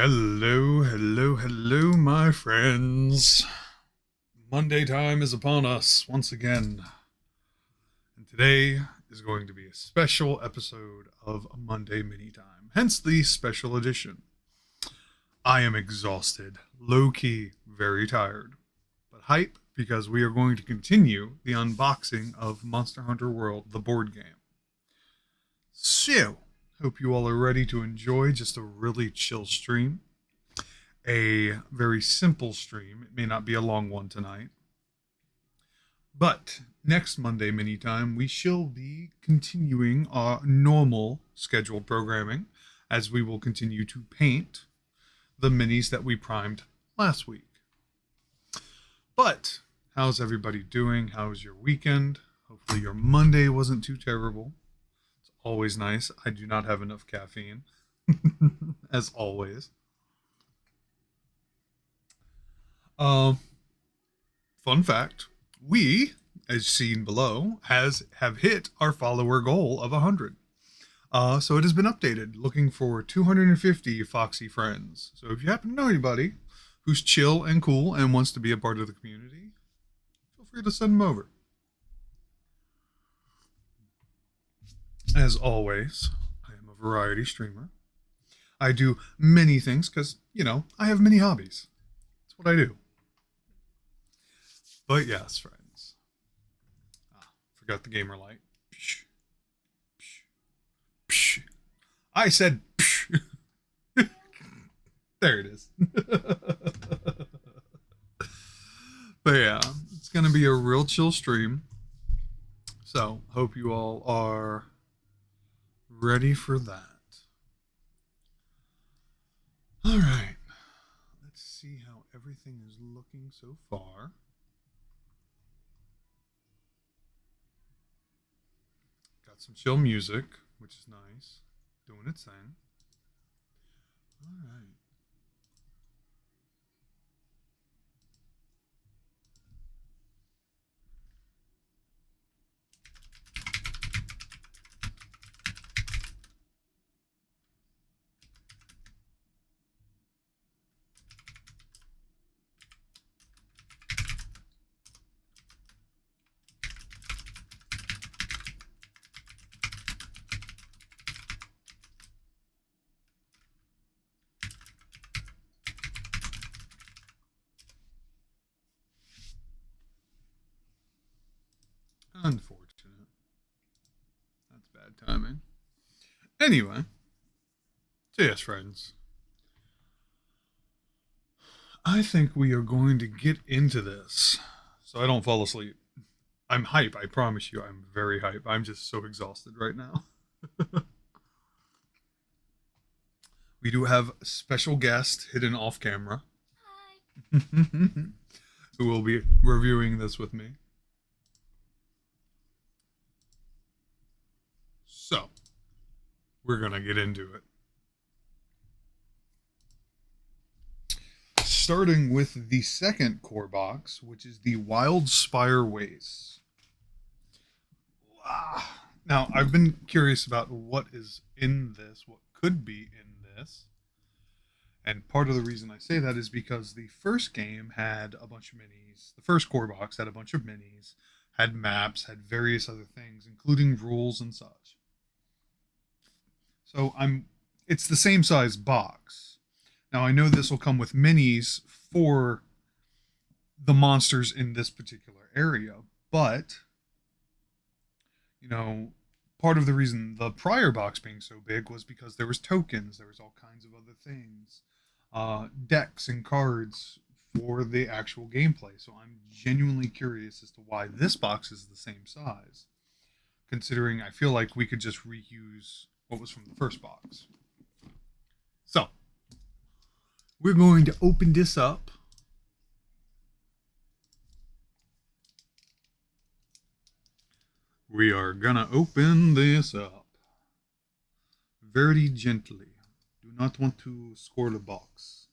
Hello, hello, hello, my friends. Monday time is upon us once again. And today is going to be a special episode of Monday Mini Time, hence the special edition. I am exhausted, low key, very tired, but hype because we are going to continue the unboxing of Monster Hunter World, the board game. So, hope you all are ready to enjoy just a really chill stream. A very simple stream. It may not be a long one tonight. But next Monday mini time, we shall be continuing our normal scheduled programming as we will continue to paint the minis that we primed last week. But how's everybody doing? How's your weekend? Hopefully your Monday wasn't too terrible. It's always nice. I do not have enough caffeine, as always. Fun fact, we, as seen below, have hit our follower goal of 100. So it has been updated, looking for 250 Foxy friends. So if you happen to know anybody who's chill and cool and wants to be a part of the community, feel free to send them over. As always, I am a variety streamer. I do many things because, I have many hobbies. That's what I do. But yes, friends. Forgot the gamer light. Psh. Psh. Psh. I said psh. There it is. But yeah, it's going to be a real chill stream. So, hope you all are ready for that. All right. Let's see how everything is looking so far. Got some chill music, which is nice. Doing its thing. All right. Unfortunate. That's bad timing. Anyway, so yes, friends. I think we are going to get into this so I don't fall asleep. I'm hype, I promise you. I'm very hype. I'm just so exhausted right now. We do have a special guest hidden off camera. Hi. Who will be reviewing this with me. So, we're going to get into it. Starting with the second core box, which is the Wild Spire Waste. Now, I've been curious about what is in this, what could be in this. And part of the reason I say that is because the first game had a bunch of minis. The first core box had a bunch of minis, had maps, had various other things, including rules and such. So it's the same size box. Now, I know this will come with minis for the monsters in this particular area, but, part of the reason the prior box being so big was because there was tokens, there was all kinds of other things, decks and cards for the actual gameplay. So I'm genuinely curious as to why this box is the same size, considering I feel like we could just reuse what was from the first box. So, we're going to open this up. We are gonna open this up very gently. Do not want to score the box.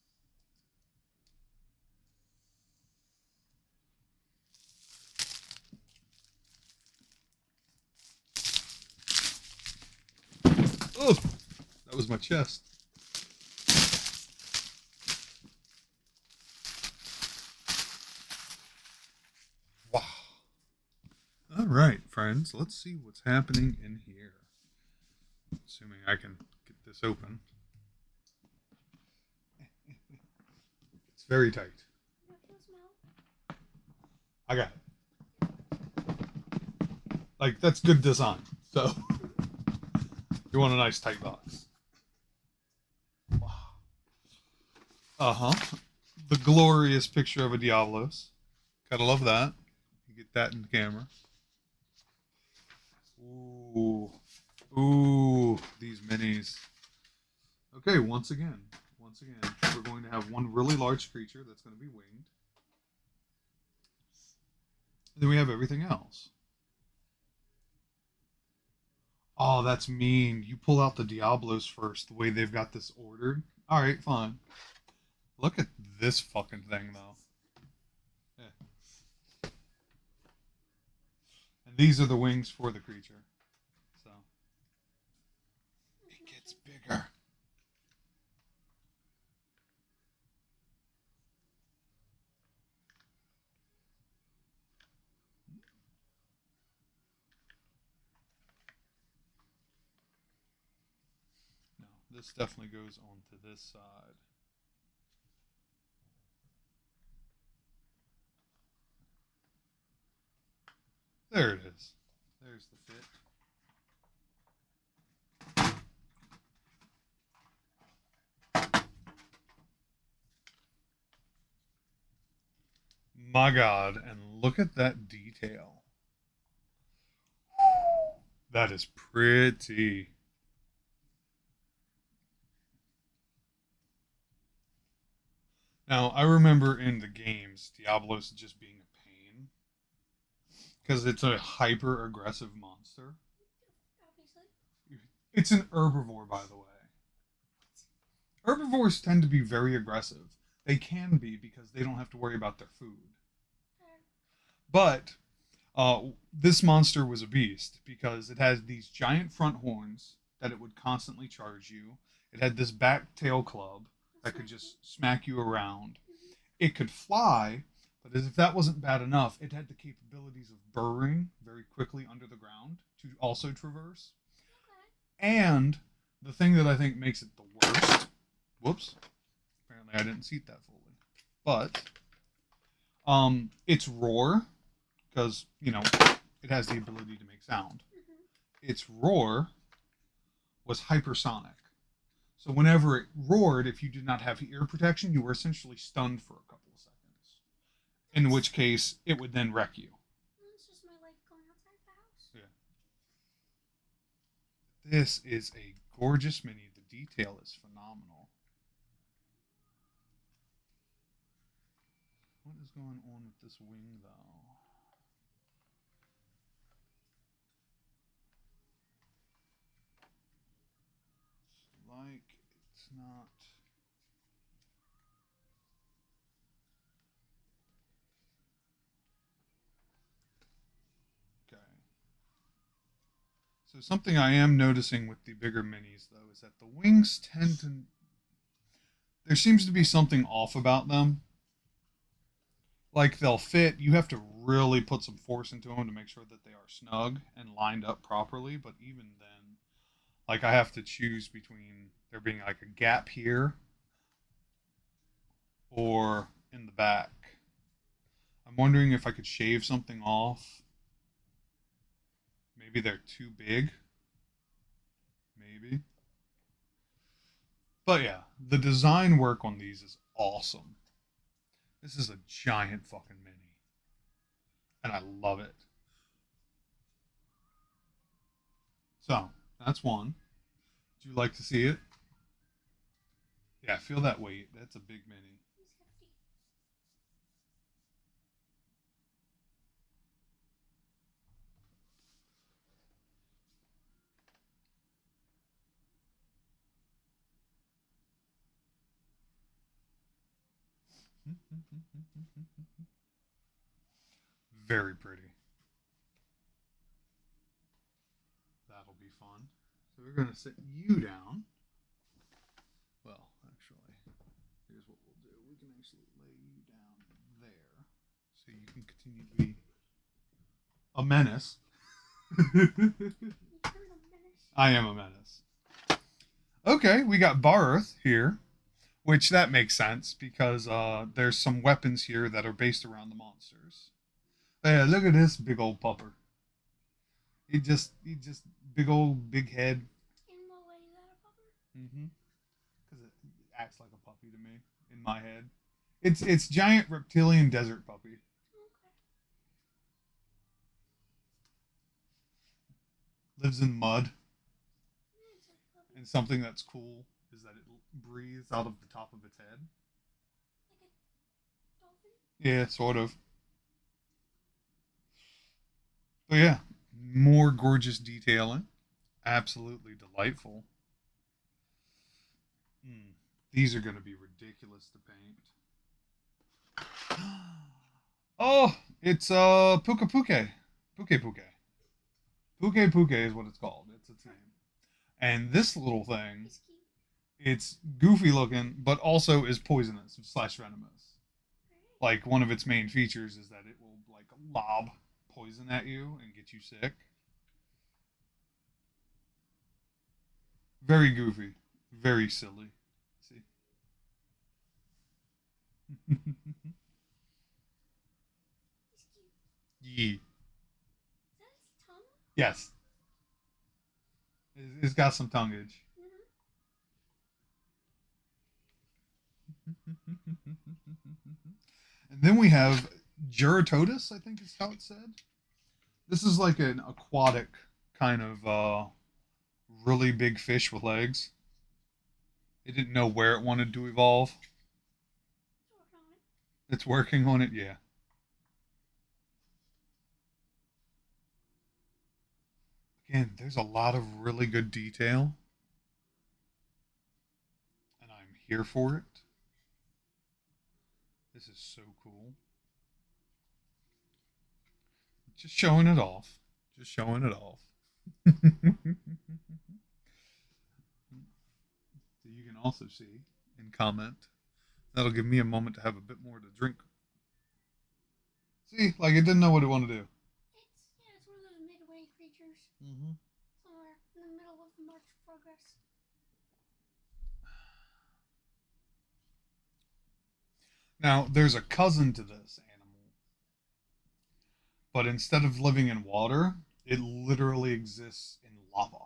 Oh, that was my chest. right, friends, let's see what's happening in here. Assuming I can get this open. It's very tight. I got it. Like, that's good design. So, you want a nice tight box. Wow. Uh-huh. The glorious picture of a Diablos. Gotta love that. You get that in the camera. Ooh. Ooh, these minis. Okay, once again, we're going to have one really large creature that's going to be winged. And then we have everything else. Oh, that's mean. You pull out the Diablos first, the way they've got this ordered. All right, fine. Look at this fucking thing, though. Yeah. And these are the wings for the creature. So it gets bigger. No, this definitely goes on to this side. There it is. There's the fit. My God, and look at that detail. That is pretty. Now, I remember in the games, Diablos just being a pain because it's a hyper aggressive monster. It's an herbivore, by the way. Herbivores tend to be very aggressive. They can be because they don't have to worry about their food. But this monster was a beast because it has these giant front horns that it would constantly charge you. It had this back tail club that could just smack you around. It could fly, but as if that wasn't bad enough, it had the capabilities of burrowing very quickly under the ground to also traverse. And the thing that I think makes it the worst, whoops, apparently I didn't seat that fully, but its roar, because, it has the ability to make sound. Its roar was hypersonic. So whenever it roared, if you did not have ear protection, you were essentially stunned for a couple of seconds. In which case, it would then wreck you. It's just my life going outside the house. Yeah. This is a gorgeous mini. The detail is phenomenal. What is going on with this wing, though? It's like it's not. Okay. So something I am noticing with the bigger minis, though, is that the wings tend to. There seems to be something off about them. Like they'll fit. You have to really put some force into them to make sure that they are snug and lined up properly. But even then, like I have to choose between there being like a gap here or in the back. I'm wondering if I could shave something off. Maybe they're too big. Maybe. But yeah, the design work on these is awesome. This is a giant fucking mini. And I love it. So, that's one. Would you like to see it? Yeah, feel that weight. That's a big mini. He's hefty. Very pretty. That'll be fun. So we're going to sit you down. Well, actually, here's what we'll do. We can actually lay you down there so you can continue to be a menace. You're a menace. I am a menace. Okay, we got Barth here, which that makes sense because there's some weapons here that are based around the monsters. Yeah, look at this big old pupper. He just big head. In what way is that a pupper? Mm-hmm. Because it acts like a puppy to me in my head. It's giant reptilian desert puppy. Okay. Lives in mud. Yeah, it's like a puppy. And something that's cool is that it breathes out of the top of its head. Like a dolphin? Yeah, sort of. But yeah, more gorgeous detailing. Absolutely delightful. Mm, these are going to be ridiculous to paint. Oh, it's Puka Puke. Puke Puke. Puke Puke is what it's called. It's its name. And this little thing, He's cute. it's goofy looking, but also is poisonous / venomous. Right. Like one of its main features is that it will like lob poison at you and get you sick. Very goofy, very silly. See. He's cute. Yee. Is that his tongue? Yes. It's got some tonguage. And then we have Geratotus, I think is how it's said. This is like an aquatic kind of really big fish with legs. It didn't know where it wanted to evolve. It's working on it. It's working on it, yeah. Again, there's a lot of really good detail. And I'm here for it. This is so cool. Just showing it off. Just showing it off. So you can also see and comment. That'll give me a moment to have a bit more to drink. See, like it didn't know what it wanted to do. It's one of those midway creatures. Mm-hmm. Somewhere in the middle of the march of progress. Now, there's a cousin to this animal, but instead of living in water, it literally exists in lava.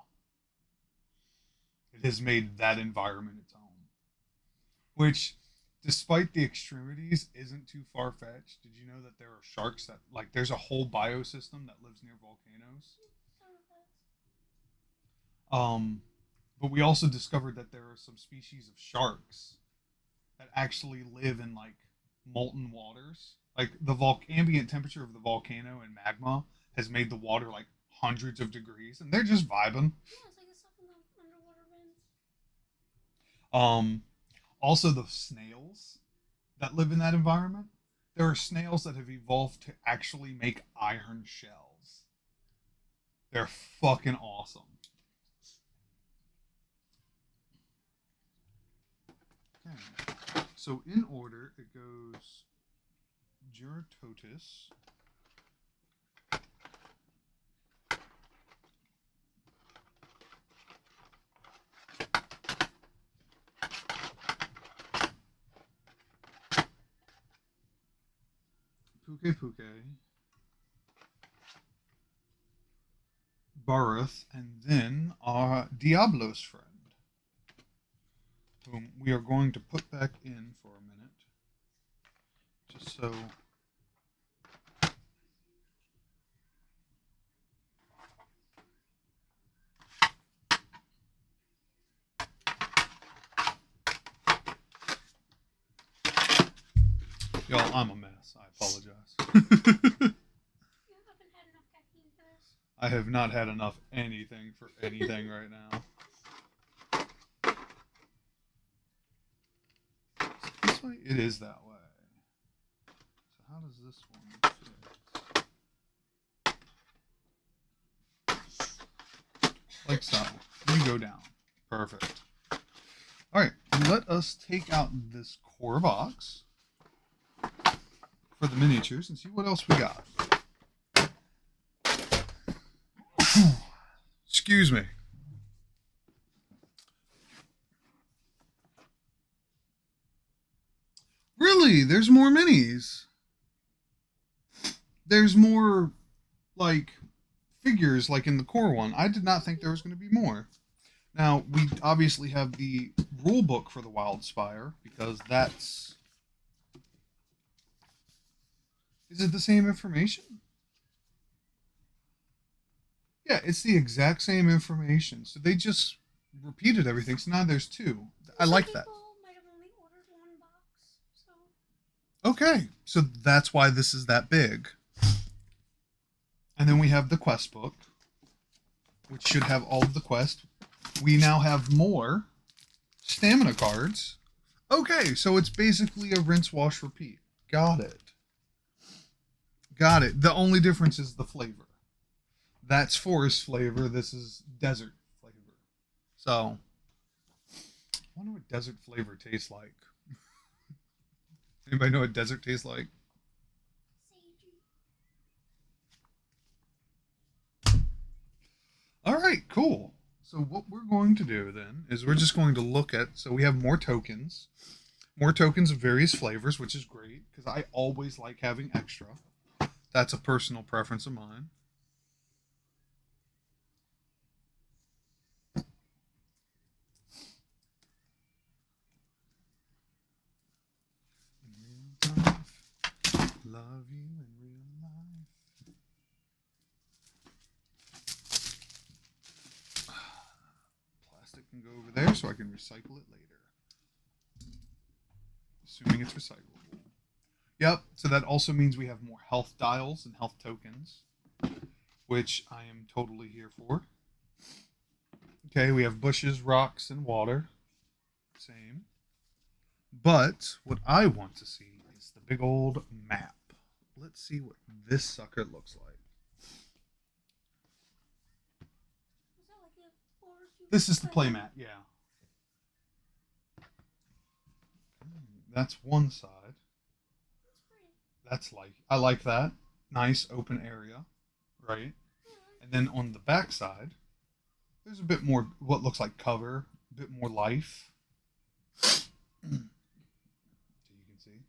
It has made that environment its own. Which, despite the extremities, isn't too far fetched. Did you know that there are sharks that, like, there's a whole biosystem that lives near volcanoes? But we also discovered that there are some species of sharks that actually live in, like, molten waters. Like, the ambient temperature of the volcano and magma has made the water, like, hundreds of degrees, and they're just vibing. Yeah, it's like the stuff in the underwater vents. Also, the snails that live in that environment, there are snails that have evolved to actually make iron shells. They're fucking awesome. Okay. So in order, it goes Geratotus. Puke Puke, Barth, and then our Diablo's friend, whom we are going to put back in for a minute, just so. Y'all, I'm a mess. I apologize. You haven't had enough caffeine for this. I have not had enough anything for anything right now. So this way, it is that way. So how does this one fit? Like so. You go down. Perfect. All right, let us take out this core box for the miniatures and see what else we got. Excuse me. Really? There's more minis. There's more, like, figures, like in the core one. I did not think there was going to be more. Now, we obviously have the rule book for the Wild Spire, because that's... Is it the same information? Yeah, it's the exact same information. So they just repeated everything. So now there's two. I like that. People might have only ordered one box, so Okay, so that's why this is that big. And then we have the quest book, which should have all of the quests. We now have more stamina cards. Okay, so it's basically a rinse, wash, repeat. Got it. Got it. The only difference is the flavor. That's forest flavor. This is desert flavor. So, I wonder what desert flavor tastes like. Anybody know what desert tastes like? sagey. All right, cool. So what we're going to do then is we're just going to look at, so we have more tokens of various flavors, which is great because I always like having extra. That's a personal preference of mine. Love you in real life. Plastic can go over there so I can recycle it later. Assuming it's recyclable. Yep, so that also means we have more health dials and health tokens, which I am totally here for. Okay, we have bushes, rocks, and water. Same. But what I want to see is the big old map. Let's see what this sucker looks like. Was that like a overview? This is the playmat, yeah. That's one side. That's pretty. That's like, I like that. Nice open area, right? Yeah. And then on the back side, there's a bit more what looks like cover, a bit more life. So you can see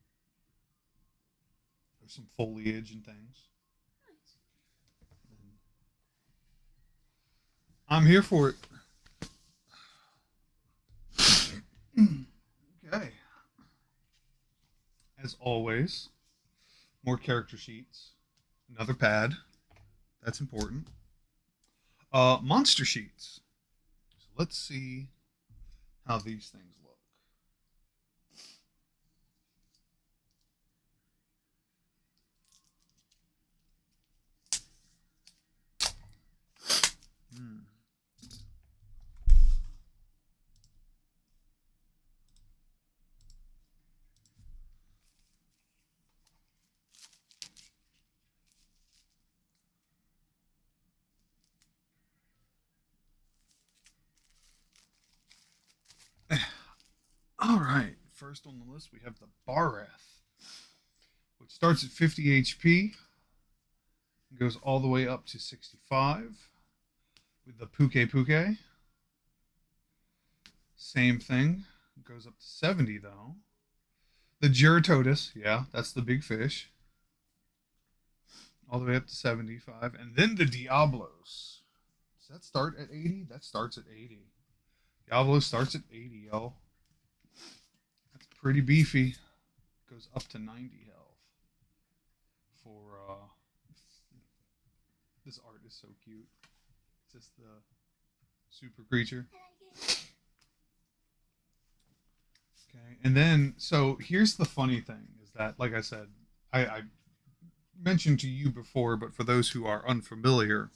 there's some foliage and things. Nice. I'm here for it. Okay. As always, more character sheets. Another pad. That's important. Monster sheets. So let's see how these things look. Hmm. All right. First on the list, we have the Bareth, which starts at 50 HP, goes all the way up to 65. With the Puke Puke, same thing, goes up to 70 though. The Geratodus, yeah, that's the big fish, all the way up to 75. And then the Diablos. Does that start at 80? That starts at 80. Diablo starts at 80, yo. That's pretty beefy. Goes up to 90 health. For this art is so cute. It's just the super creature. Okay, and then so here's the funny thing is that, like I said, I mentioned to you before, but for those who are unfamiliar,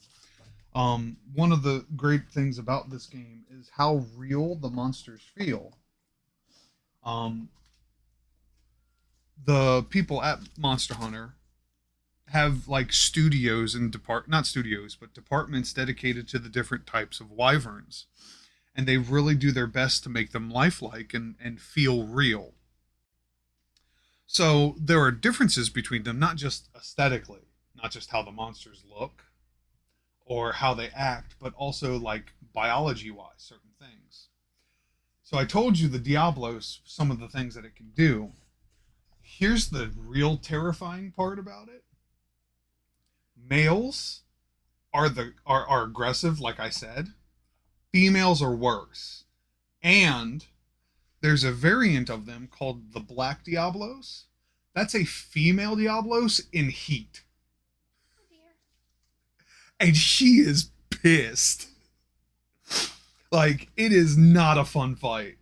one of the great things about this game is how real the monsters feel. Um, the people at Monster Hunter have like studios and not studios, but departments dedicated to the different types of wyverns, and they really do their best to make them lifelike and feel real. So there are differences between them, not just aesthetically, not just how the monsters look or how they act, but also like biology wise, certain things. So I told you the Diablos, some of the things that it can do. Here's the real terrifying part about it. Males are aggressive, like I said. Females are worse. And there's a variant of them called the Black Diablos. That's a female Diablos in heat. Oh dear. And she is pissed. Like, it is not a fun fight.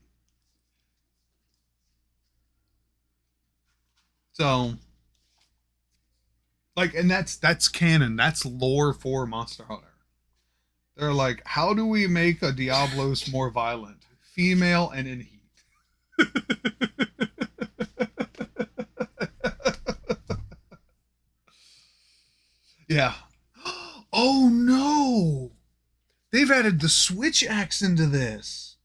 So, like, and that's canon. That's lore for Monster Hunter. They're like, how do we make a Diablos more violent? Female and in heat. Yeah. Oh no! They've added the switch axe into this.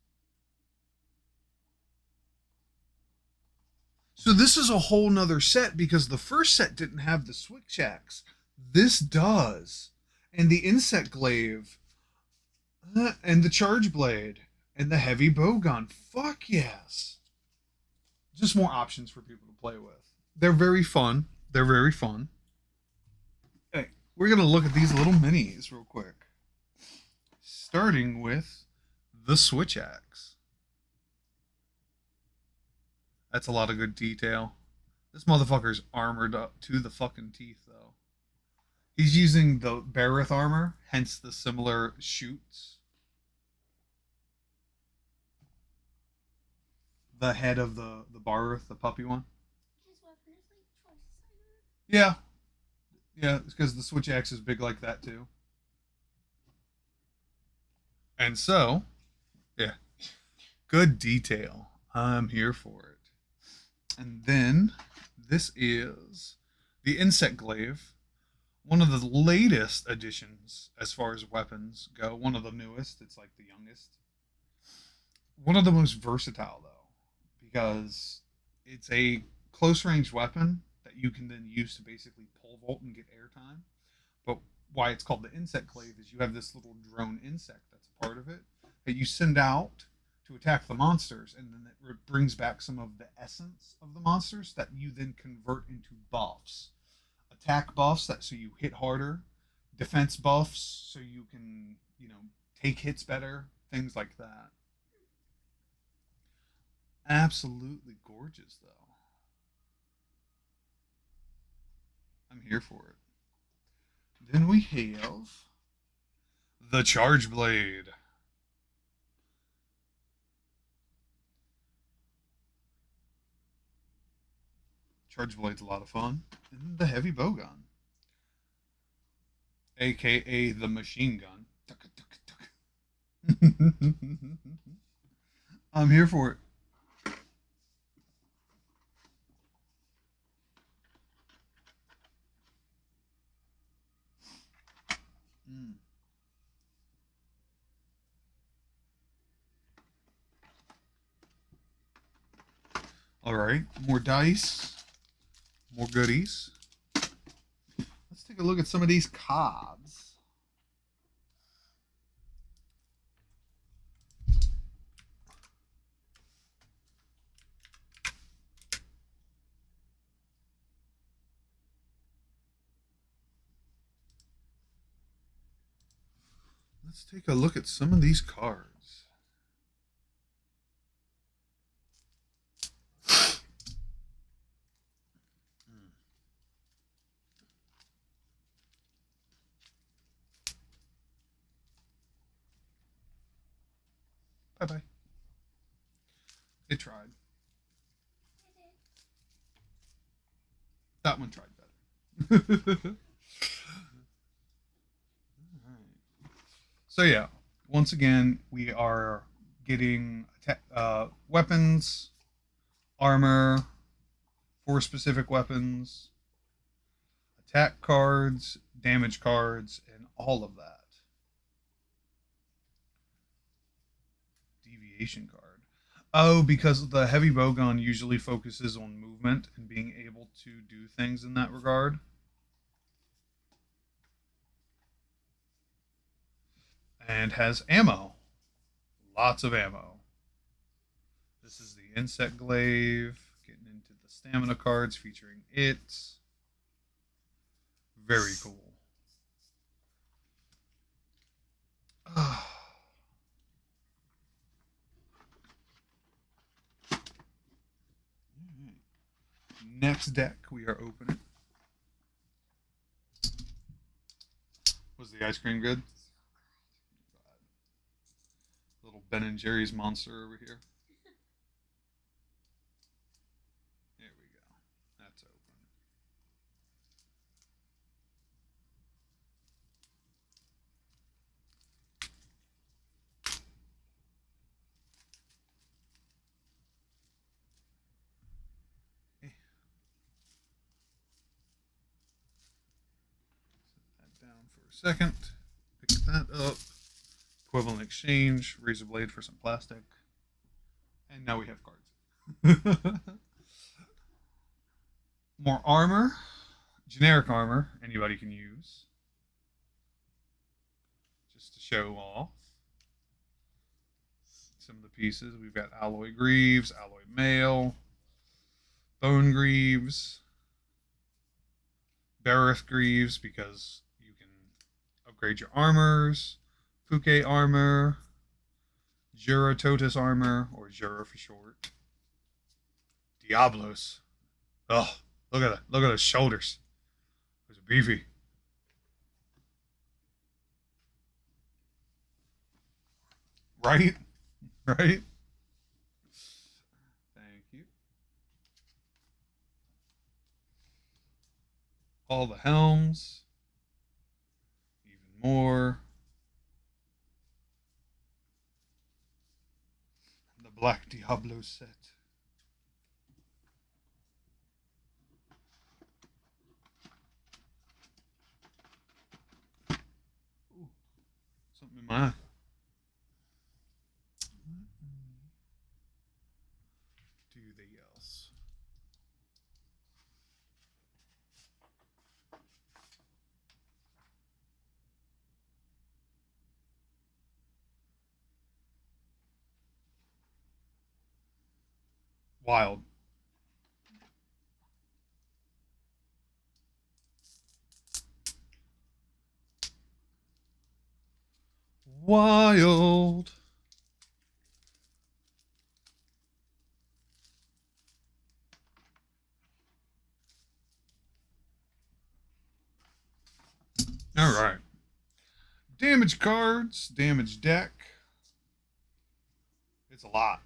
So this is a whole nother set because the first set didn't have the switch axe. This does. And the insect glaive. And the charge blade. And the heavy bowgun. Fuck yes. Just more options for people to play with. They're very fun. They're very fun. Hey, we're going to look at these little minis real quick. Starting with the switch axe. That's a lot of good detail. This motherfucker's armored up to the fucking teeth, though. He's using the Bareth armor, hence the similar shoots. The head of the Bareth, the puppy one. His weapon is like twice the size. Yeah, yeah, it's because the switch axe is big like that too. And so, yeah, good detail. I'm here for it. And then this is the insect glaive, one of the latest additions as far as weapons go. One of the newest. It's like the youngest. One of the most versatile though, because it's a close range weapon that you can then use to basically pole vault and get airtime. But why it's called the insect glaive is you have this little drone insect that's a part of it that you send out to attack the monsters, and then it brings back some of the essence of the monsters that you then convert into buffs. Attack buffs that so you hit harder, defense buffs so you can, take hits better, things like that. Absolutely gorgeous though. I'm here for it. Then we have the Charge Blade. Charge Blade's a lot of fun. And the Heavy Bowgun, aka the Machine Gun. I'm here for it. Mm. All right, more dice, more goodies. Let's take a look at some of these cards. Let's take a look at some of these cards. Bye bye. It tried. It did. That one tried better. So yeah, once again, we are getting weapons, armor, for specific weapons, attack cards, damage cards, and all of that. Deviation card. Oh, because the heavy bowgun usually focuses on movement and being able to do things in that regard. and has ammo. Lots of ammo. This is the Insect Glaive. Getting into the stamina cards featuring it. Very cool. Next deck we are opening. Was the ice cream good? Little Ben and Jerry's monster over here. There we go. That's open. Set that down for a second. Pick that up. Equivalent exchange. Razor blade for some plastic. And now we have cards. More armor. Generic armor. Anybody can use. Just to show off some of the pieces. We've got alloy greaves, alloy mail, bone greaves, Bereth greaves because you can upgrade your armors, Puke armor, Jura Totus armor, or Jura for short. Diablos. Oh, look at that. Look at those shoulders. Those are beefy. Right? Right? Thank you. All the helms. Even more. The Black Diablo set. Ooh, something in my eye. Do the else. Wild. Wild. All right. Damage cards, damage deck. It's a lot.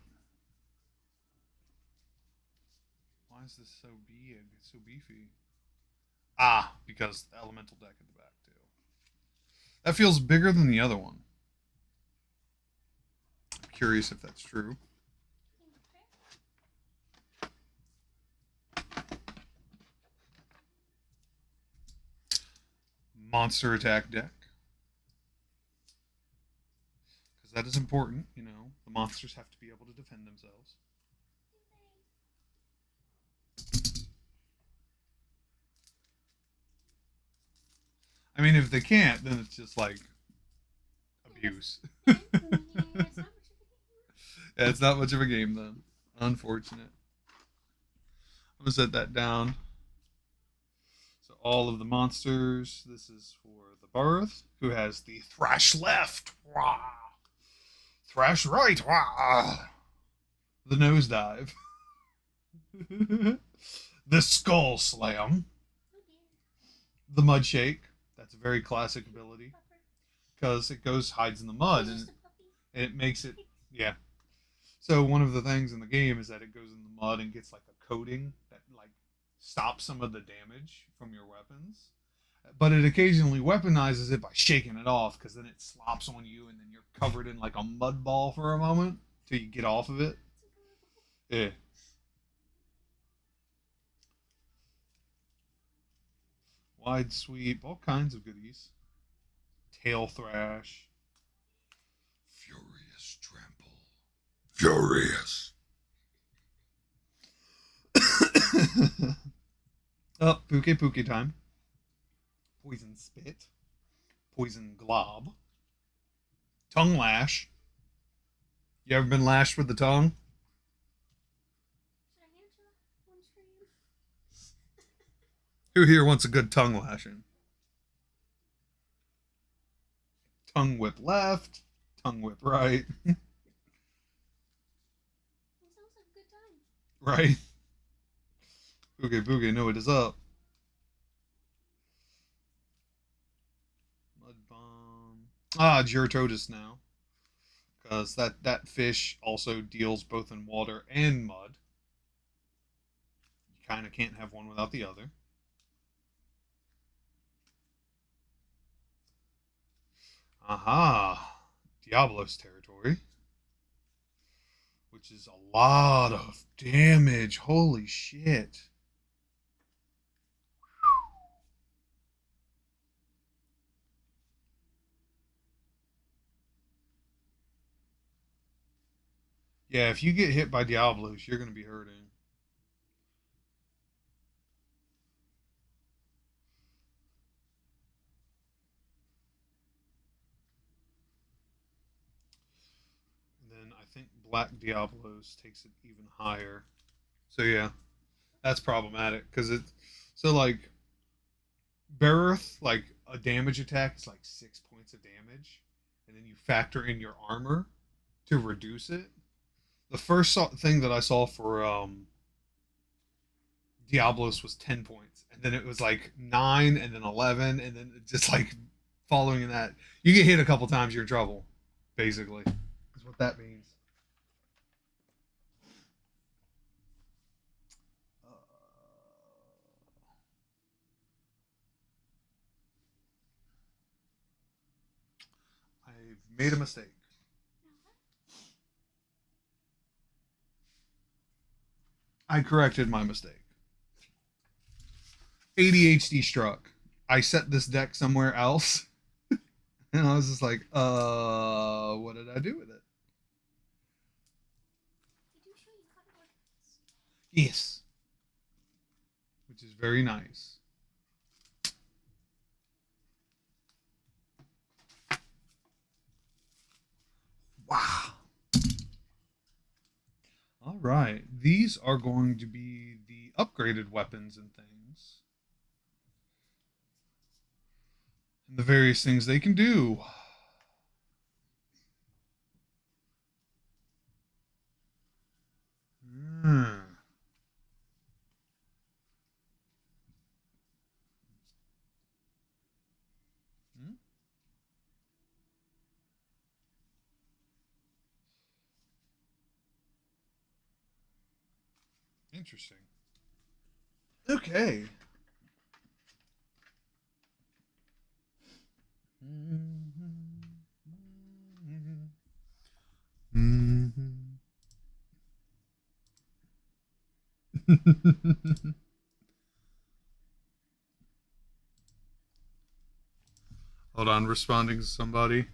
Why is this so big? It's so beefy. Ah, because the elemental deck at the back too. That feels bigger than the other one. I'm curious if that's true. Monster attack deck. Because that is important, you know. The monsters have to be able to defend themselves. I mean, if they can't, then it's just like abuse. Yeah, it's not much of a game then. Unfortunate. I'm gonna set that down. So all of the monsters. This is for the Barth, who has the Thrash left. Wah! Thrash right. Wah! The nosedive. The skull slam. The mud shake. That's a very classic ability because it goes hides in the mud and it makes it, yeah. So one of the things in the game is that it goes in the mud and gets like a coating that like stops some of the damage from your weapons, but it occasionally weaponizes it by shaking it off because then it slops on you and then you're covered in like a mud ball for a moment till you get off of it. Yeah. Wide sweep, all kinds of goodies. Tail thrash. Furious trample. Furious. Oh, Puke time. Poison spit. Poison glob. Tongue lash. You ever been lashed with the tongue? Should I answer one stream? Who here wants a good tongue lashing? Tongue whip left, tongue whip right, It sounds like a good time. right? Boogie boogie, know it is up. Mud bomb. Ah, Gyrototus now. Because that fish also deals both in water and mud. You kind of can't have one without the other. Aha. Diablos territory. Which is a lot of damage. Holy shit. Yeah, if you get hit by Diablos, you're going to be hurting. And then I think Black Diablos takes it even higher. So yeah, that's problematic because it. So like Barroth, like a damage attack is like 6 points of damage, and then you factor in your armor to reduce it. The first thing that I saw for Diablos was 10 points, and then it was like 9, and then 11, and then just like following in that, you get hit a couple times, you're in trouble. Basically, is what that means. Uh, I've made a mistake. I corrected my mistake. ADHD struck. I set this deck somewhere else, and I was just like, what did I do with it? They do show you card ornaments. Yes, which is very nice. Wow. All right, these are going to be the upgraded weapons and things, and the various things they can do. Hmm. Hmm. Interesting. Okay. Hold on, responding to somebody.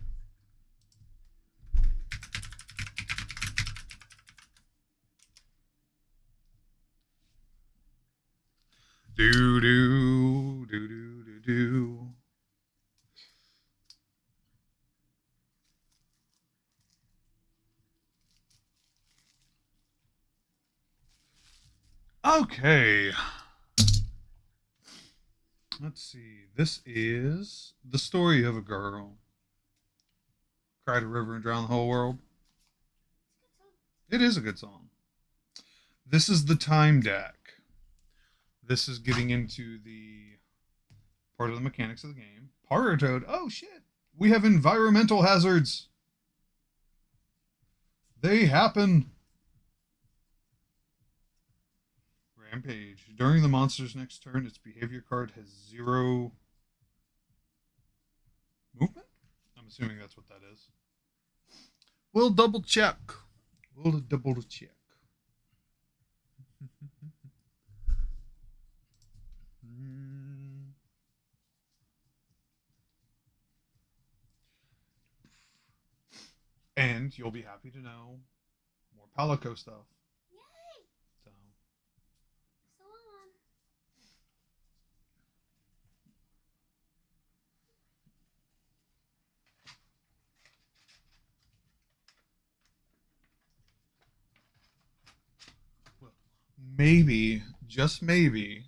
Do do do do do do. Okay. Let's see. This is the story of a girl. Cried a river and drowned the whole world. It is a good song. This is the time deck. This is getting into the part of the mechanics of the game. Toad. Oh shit. We have environmental hazards. They happen. Rampage. During the monster's next turn, its behavior card has 0 movement? I'm assuming that's what that is. We'll double check. We'll double check. And you'll be happy to know more Palico stuff. Yay! So So on. maybe, just maybe,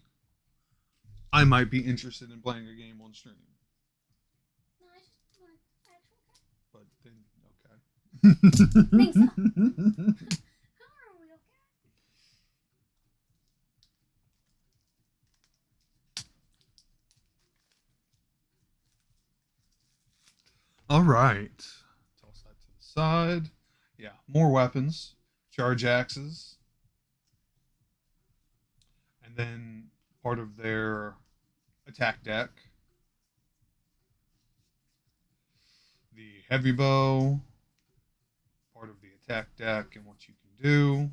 I might be interested in playing a game on stream. No, I just want actual cat. But then, okay. Think so. How are a real cat? All right. Toss that to the side. Yeah, more weapons, charge axes, and then part of their attack deck, the heavy bow, part of the attack deck, and what you can do.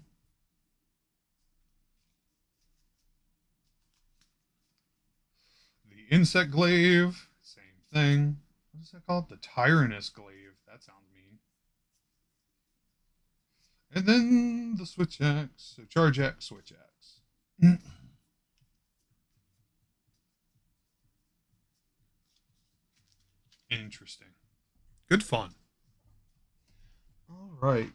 The insect glaive, same thing. What is that called? The tyrannous glaive. That sounds mean. And then the switch axe. So charge axe, switch axe. Interesting. Good fun. All right.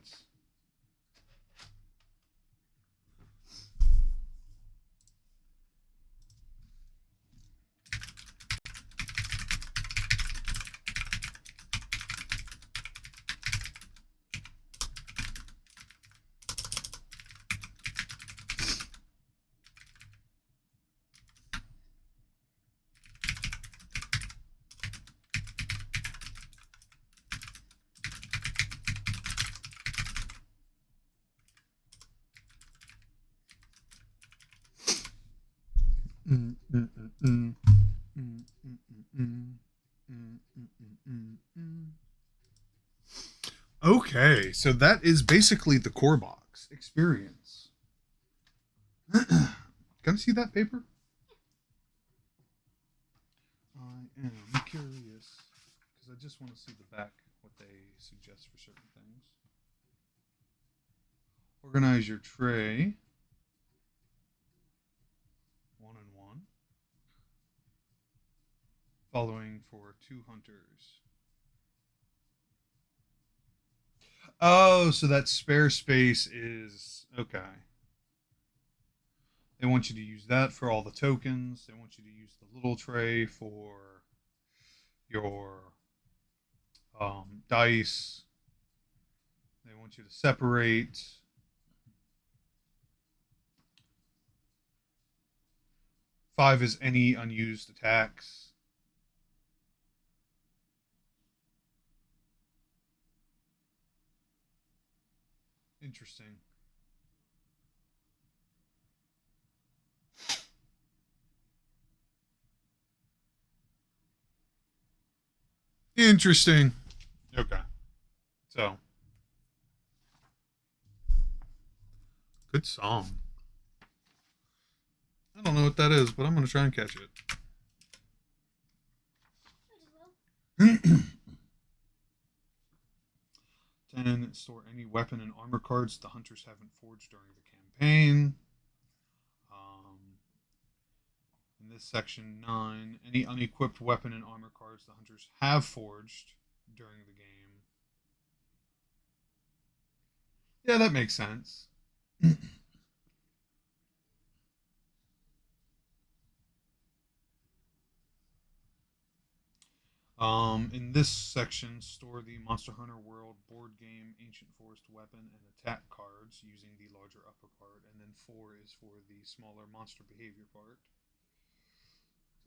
Okay, so that is basically the core box experience. Can I see that paper? I am curious because I just want to see the back, what they suggest for certain things. Organize your tray. 1 and 1. Following for 2 hunters. Oh, so that spare space is okay. They want you to use that for all the tokens. They want you to use the little tray for your dice. They want you to separate. Five is any unused attacks. Interesting. Interesting. Okay. So, good song. I don't know what that is, but I'm going to try and catch it. Might as well. 10. Store any weapon and armor cards the hunters haven't forged during the campaign. In this section 9, any unequipped weapon and armor cards the hunters have forged during the game. Yeah, that makes sense. In this section, store the Monster Hunter World board game, Ancient Forest weapon, and attack cards using the larger upper part, and then 4 is for the smaller monster behavior part.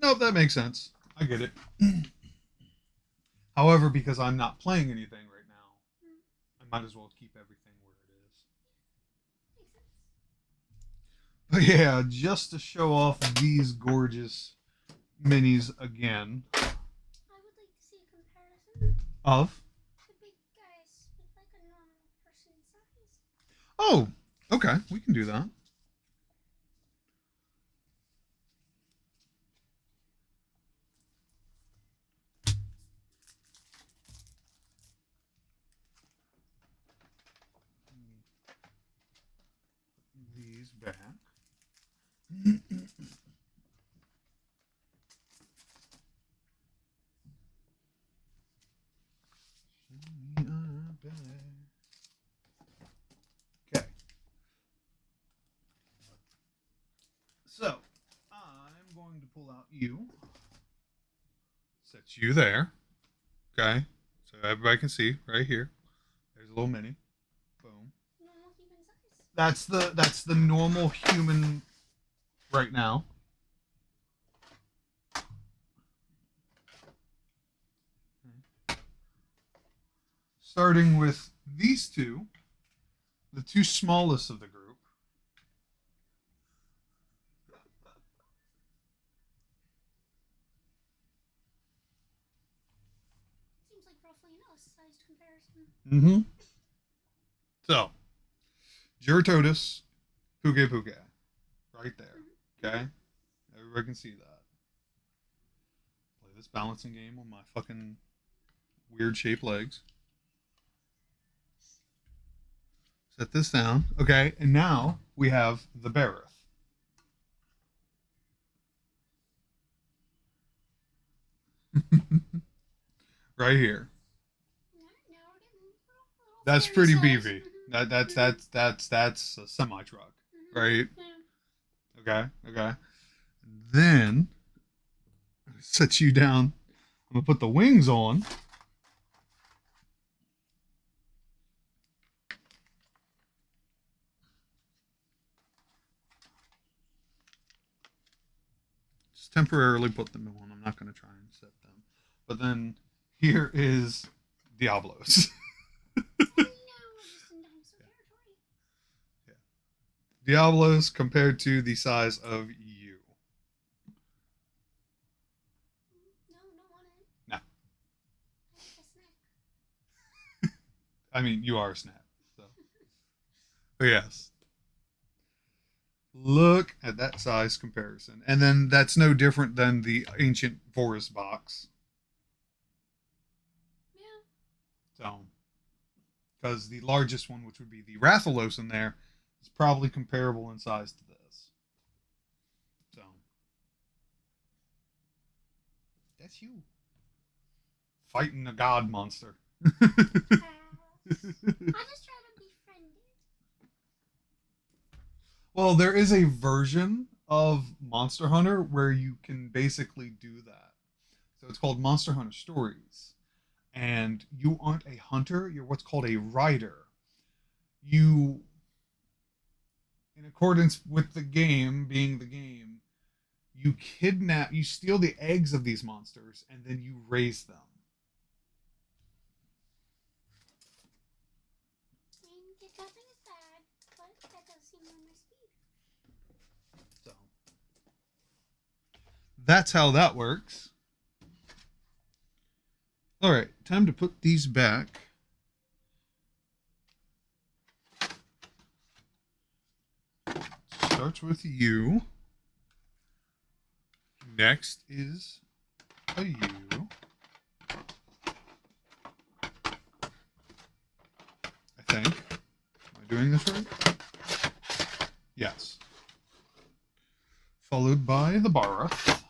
Nope, that makes sense. I get it. However, because I'm not playing anything right now, I might as well keep everything where it is. Makes sense. But yeah, just to show off these gorgeous minis again. I would like to see a comparison. Of? The big guys with like a normal person size. Oh, okay, we can do that. These back. Okay. Sets you there. Okay. So everybody can see right here. There's a little mini. Boom. Normal human size. That's the normal human right now. Starting with these two, the two smallest of the group. Seems like roughly an us-sized comparison. Mm-hmm. So, Juratotus, Puge Puge. Right there. Okay? Everybody can see that. Play this balancing game on my fucking weird shaped legs. Set this down. Okay, and now we have the Bareth. Right here. Now we're getting little That's fairy pretty size. beefy. That's a semi truck, right? Yeah. Okay. Then set you down. I'm gonna put the wings on. Just temporarily put them on. I'm not gonna try and set them. But then here is Diablos. Now we're just in dinosaur territory. Diablos compared to the size of you. No, don't want it. No. I like a snack. I mean, you are a snap. So. But yes. Look at that size comparison. And then that's no different than the ancient forest box. Yeah. So, because the largest one, which would be the Rathalos in there, is probably comparable in size to this. So, that's you. Fighting a god monster. I just try to befriend it. Well, there is a version of Monster Hunter where you can basically do that. So it's called Monster Hunter Stories. And you aren't a hunter, you're what's called a rider. You, in accordance with the game, being the game, you steal the eggs of these monsters, and then you raise them. I mean, kidnapping is bad, but that does seem on my speed. So that's how that works. All right, time to put these back. Starts with you. Next is a you. I think. Am I doing this right? Yes. Followed by the Bareth.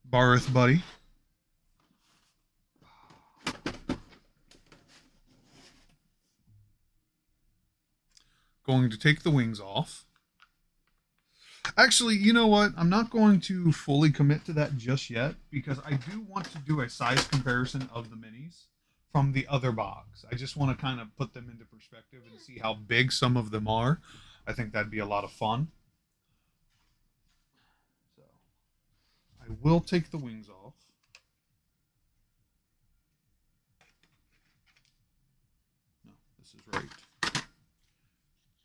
Bareth buddy. Going to take the wings off. Actually, you know what? I'm not going to fully commit to that just yet because I do want to do a size comparison of the minis from the other box. I just want to kind of put them into perspective and see how big some of them are. I think that'd be a lot of fun. So I will take the wings off. No, this is right.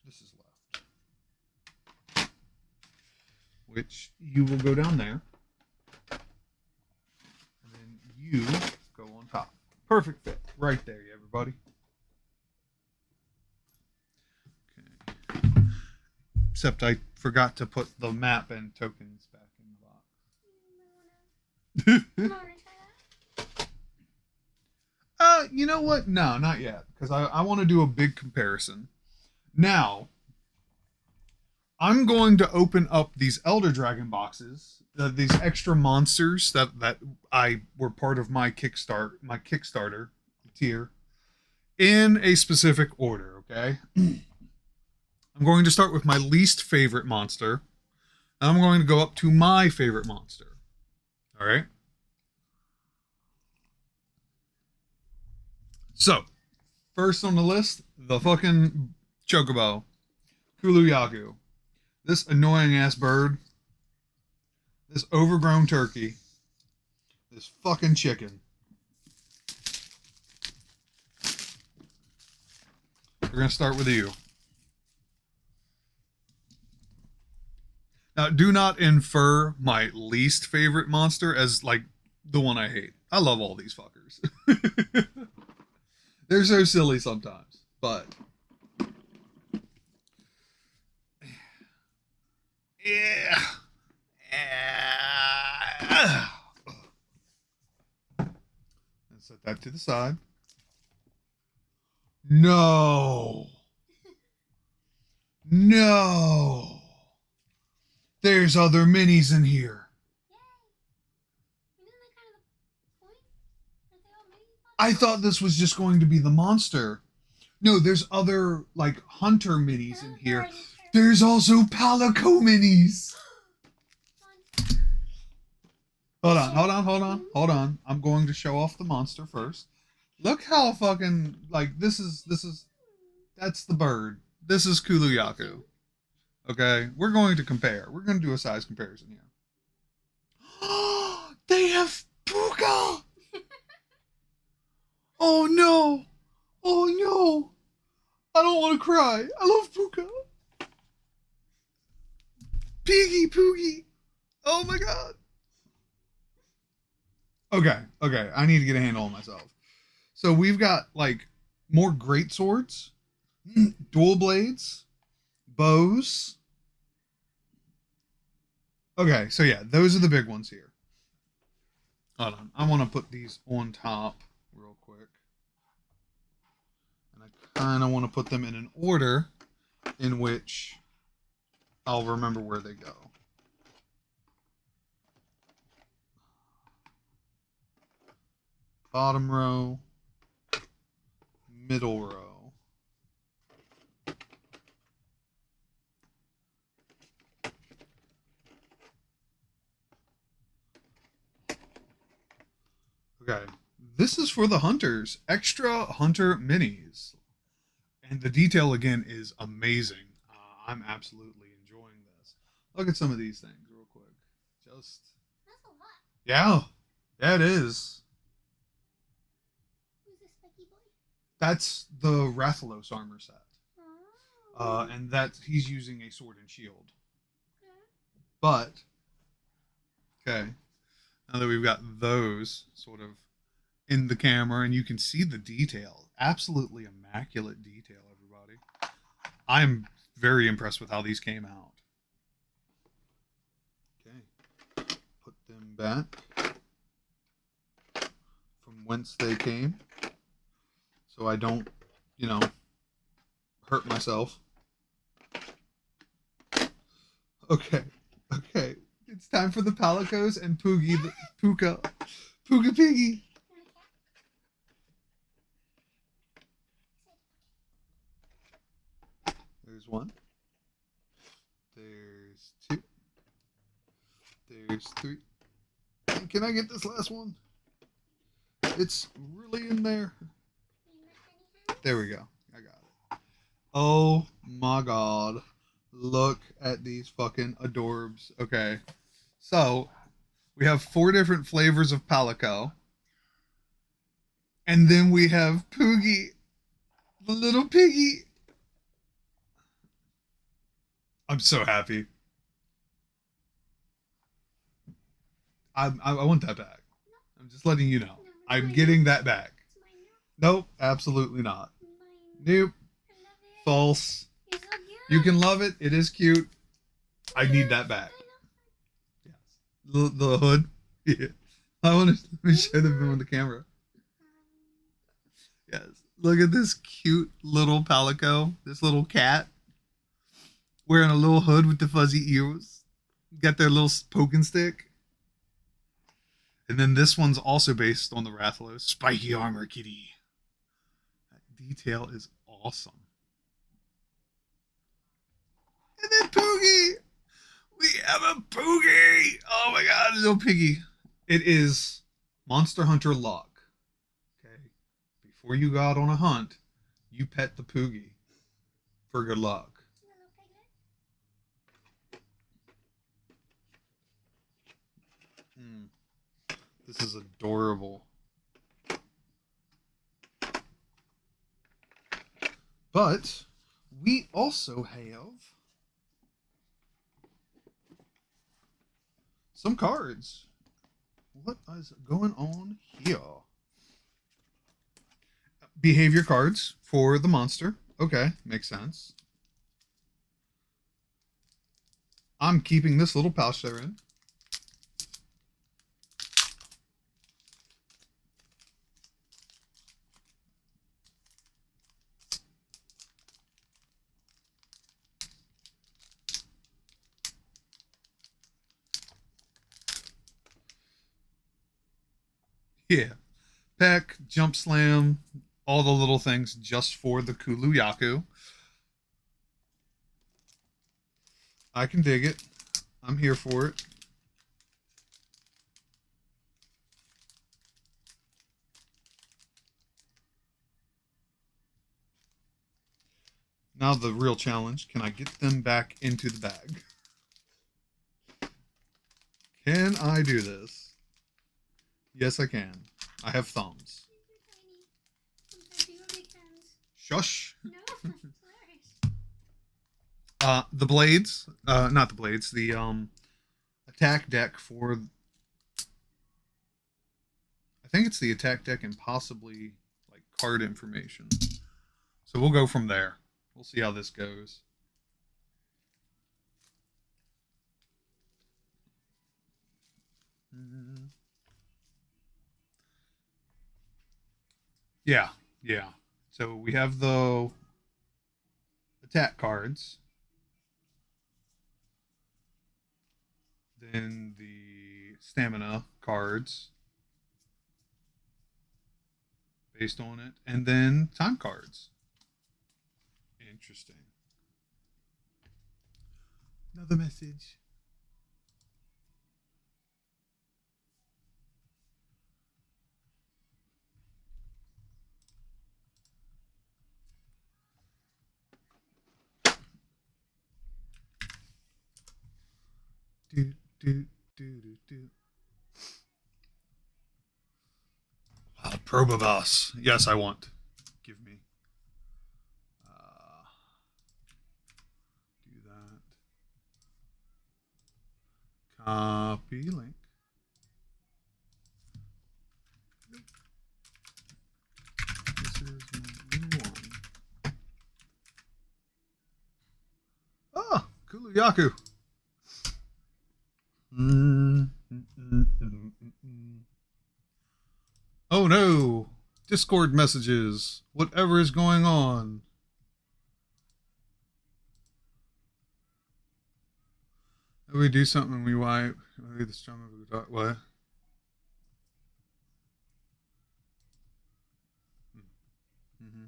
This is left. Which you will go down there. And then you go on top. Perfect fit. Right there, everybody. Okay. Except I forgot to put the map and tokens back in the box. You wanna try that? You know what? No, not yet. Because I want to do a big comparison. Now, I'm going to open up these Elder Dragon boxes, these extra monsters that I were part of my Kickstarter tier, in a specific order. Okay, I'm going to start with my least favorite monster, and I'm going to go up to my favorite monster. All right. So, first on the list, the fucking chocobo, Kuluyaku. This annoying ass bird, this overgrown turkey, this fucking chicken. We're gonna start with you. Now, do not infer my least favorite monster as like the one I hate. I love all these fuckers. They're so silly sometimes, but yeah. Let's set that to the side. No. No. There's other minis in here. I thought this was just going to be the monster. No, there's other like hunter minis in here. There's also Palico minis. Hold on. I'm going to show off the monster first. Look how fucking like this is that's the bird. This is Kuluyaku. Okay, we're going to compare. We're going to do a size comparison here. They have Puka. Oh no. Oh no. I don't want to cry. I love Puka. Piggy Poogie. Oh my god. Okay. I need to get a handle on myself. So we've got like more great swords, dual blades, bows. Okay, so yeah, those are the big ones here. Hold on. I want to put these on top real quick. And I kind of want to put them in an order in which I'll remember where they go. Bottom row, middle row. Okay, this is for the hunters. Extra hunter minis. And the detail again is amazing. I'm absolutely enjoying this. Look at some of these things real quick. Just That's a lot. Yeah, it is. Who's this spiky boy? That's the Rathalos armor set. Oh. And that he's using a sword and shield. Okay. But okay, now that we've got those sort of in the camera and you can see the detail, absolutely immaculate detail, everybody. I'm very impressed with how these came out. Okay, put them back from whence they came so I don't, hurt myself. Okay. It's time for the Palicos and Poogie the Puka. Puka Piggy. There's one. There's two. There's three. And can I get this last one? It's really in there. There we go. I got it. Oh my god. Look at these fucking adorbs. Okay. So, we have 4 different flavors of Palico. And then we have Poogie, the little piggy. I'm so happy. I want that back. I'm just letting you know. I'm getting that back. Nope, absolutely not. Nope. False. You can love it. It is cute. I need that back. Yes. The hood. Yeah. I want to let me show them on the camera. Yes. Look at this cute little Palico. This little cat wearing a little hood with the fuzzy ears. Got their little poking stick. And then this one's also based on the Rathalos. Spiky armor kitty. That detail is awesome. And then Poogie. We have a Poogie. Oh my god, little piggy. It is Monster Hunter Luck. Okay. before you go out on a hunt, you pet the Poogie for good luck. Little piglet. Mm, this is adorable. But we also have some cards. What is going on here? Behavior cards for the monster. Okay, makes sense. I'm keeping this little pouch they're in. Yeah. Peck, jump slam, all the little things just for the Kulu-Yaku. I can dig it. I'm here for it. Now the real challenge, can I get them back into the bag? Can I do this? Yes, I can. I have thumbs. You're tiny compared to your big hands. Shush. No, it's hilarious. The blades, not the blades, the attack deck for, I think it's the attack deck and possibly like card information. So we'll go from there. We'll see how this goes. Yeah, yeah. So we have the attack cards, then the stamina cards based on it, and then time cards. Interesting. Another message. Do, do, do. Probobos. Yes, I want. Give me. Do that. Copy link. This is my one. Ah, Kulu-Yaku. Oh no! Discord messages. Whatever is going on. If we do something, we wipe. Maybe the strum of the guitar. What? Mm-hmm.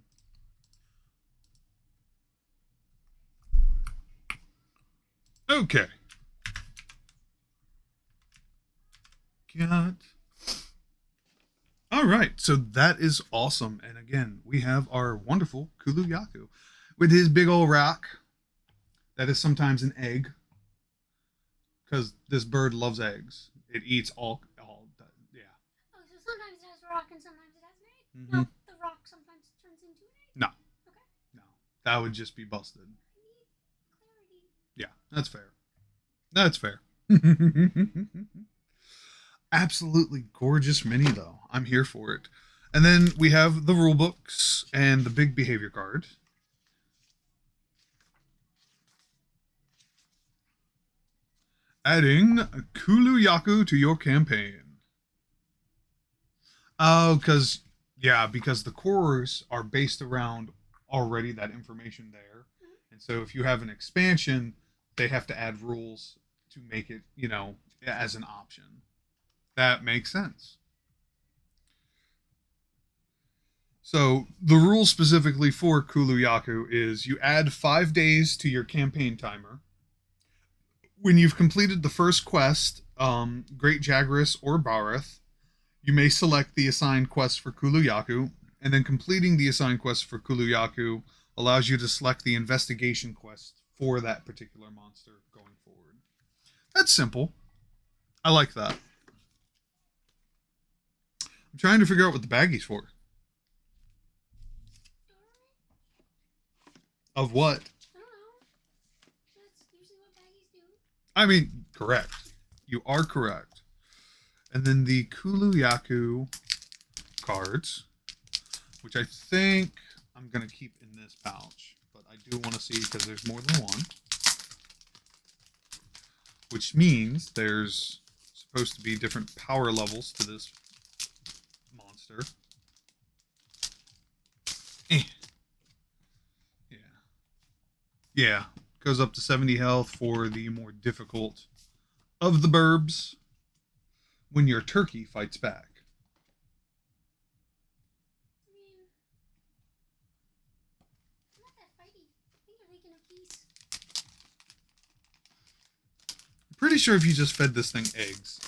Okay. Got. All right, so that is awesome. And again, we have our wonderful Kulu-Yaku with his big old rock. That is sometimes an egg, because this bird loves eggs. It eats all yeah. Oh, so sometimes it has a rock and sometimes it has an egg? Mm-hmm. No, the rock sometimes turns into an egg? No. Okay. No, that would just be busted. I need clarity. Yeah, that's fair. That's fair. Absolutely gorgeous mini, though. I'm here for it. And then we have the rule books and the big behavior card. Adding Kulu-Yaku to your campaign. Oh, because the cores are based around already that information there. And so if you have an expansion, they have to add rules to make it, as an option. That makes sense. So the rule specifically for Kulu-Yaku is you add 5 days to your campaign timer. When you've completed the first quest, Great Jagras or Barith, you may select the assigned quest for Kulu-Yaku, And then completing the assigned quest for Kuluyaku allows you to select the investigation quest for that particular monster going forward. That's simple. I like that. I'm trying to figure out what the baggie's for. Of what? I don't know. That's usually what baggies do. I mean, correct. You are correct. And then the Kuluyaku cards, which I think I'm going to keep in this pouch. But I do want to see because there's more than one. Which means there's supposed to be different power levels to this monster. Eh. Yeah. Yeah. Goes up to 70 health for the more difficult of the burbs when your turkey fights back. I mean, I'm not that fighty. I think you're making a piece. I'm pretty sure if you just fed this thing eggs,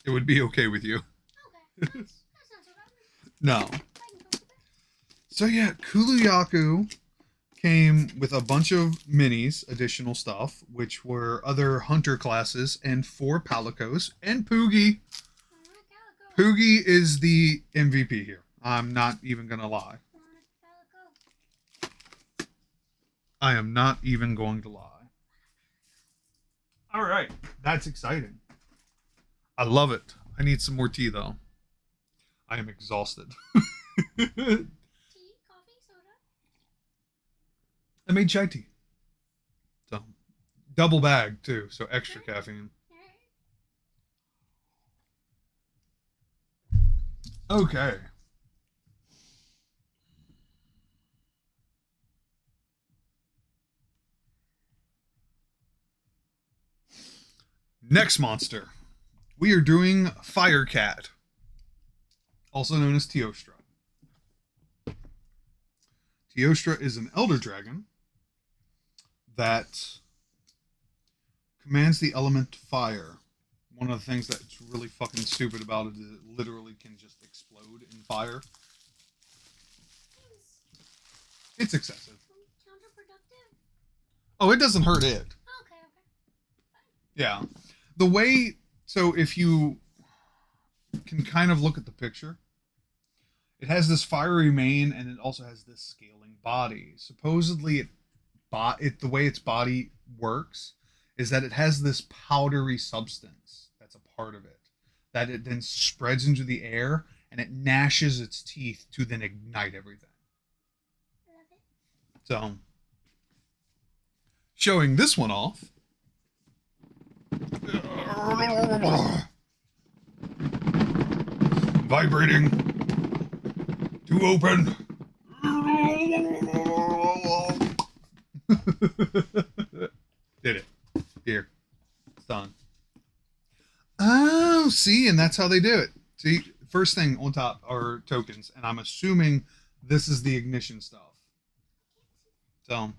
it would be okay with you. Okay, that's not so bad. No. I can cope with that. So yeah, Kuluyaku came with a bunch of minis, additional stuff, which were other hunter classes and 4 palicos and Poogie. Calico. Poogie is the MVP here. I'm not even gonna lie. Calico. I am not even going to lie. All right, that's exciting. I love it. I need some more tea though. I am exhausted. Tea, coffee, soda. I made chai tea. So, double bag too, so extra caffeine. Okay. Next monster. We are doing Firecat, also known as Teostra. Teostra is an elder dragon that commands the element fire. One of the things that's really fucking stupid about it is it literally can just explode in fire. It's excessive. Counterproductive. Oh, it doesn't hurt it. Okay. Yeah. The way, so if you can kind of look at the picture, it has this fiery mane and it also has this scaling body. Supposedly, the way its body works is that it has this powdery substance that's a part of it that it then spreads into the air and it gnashes its teeth to then ignite everything. Love it. So, showing this one off. Vibrating. Too open. Did it. Here. It's done. Oh, see, and that's how they do it. See, first thing on top are tokens, and I'm assuming this is the ignition stuff. So, Act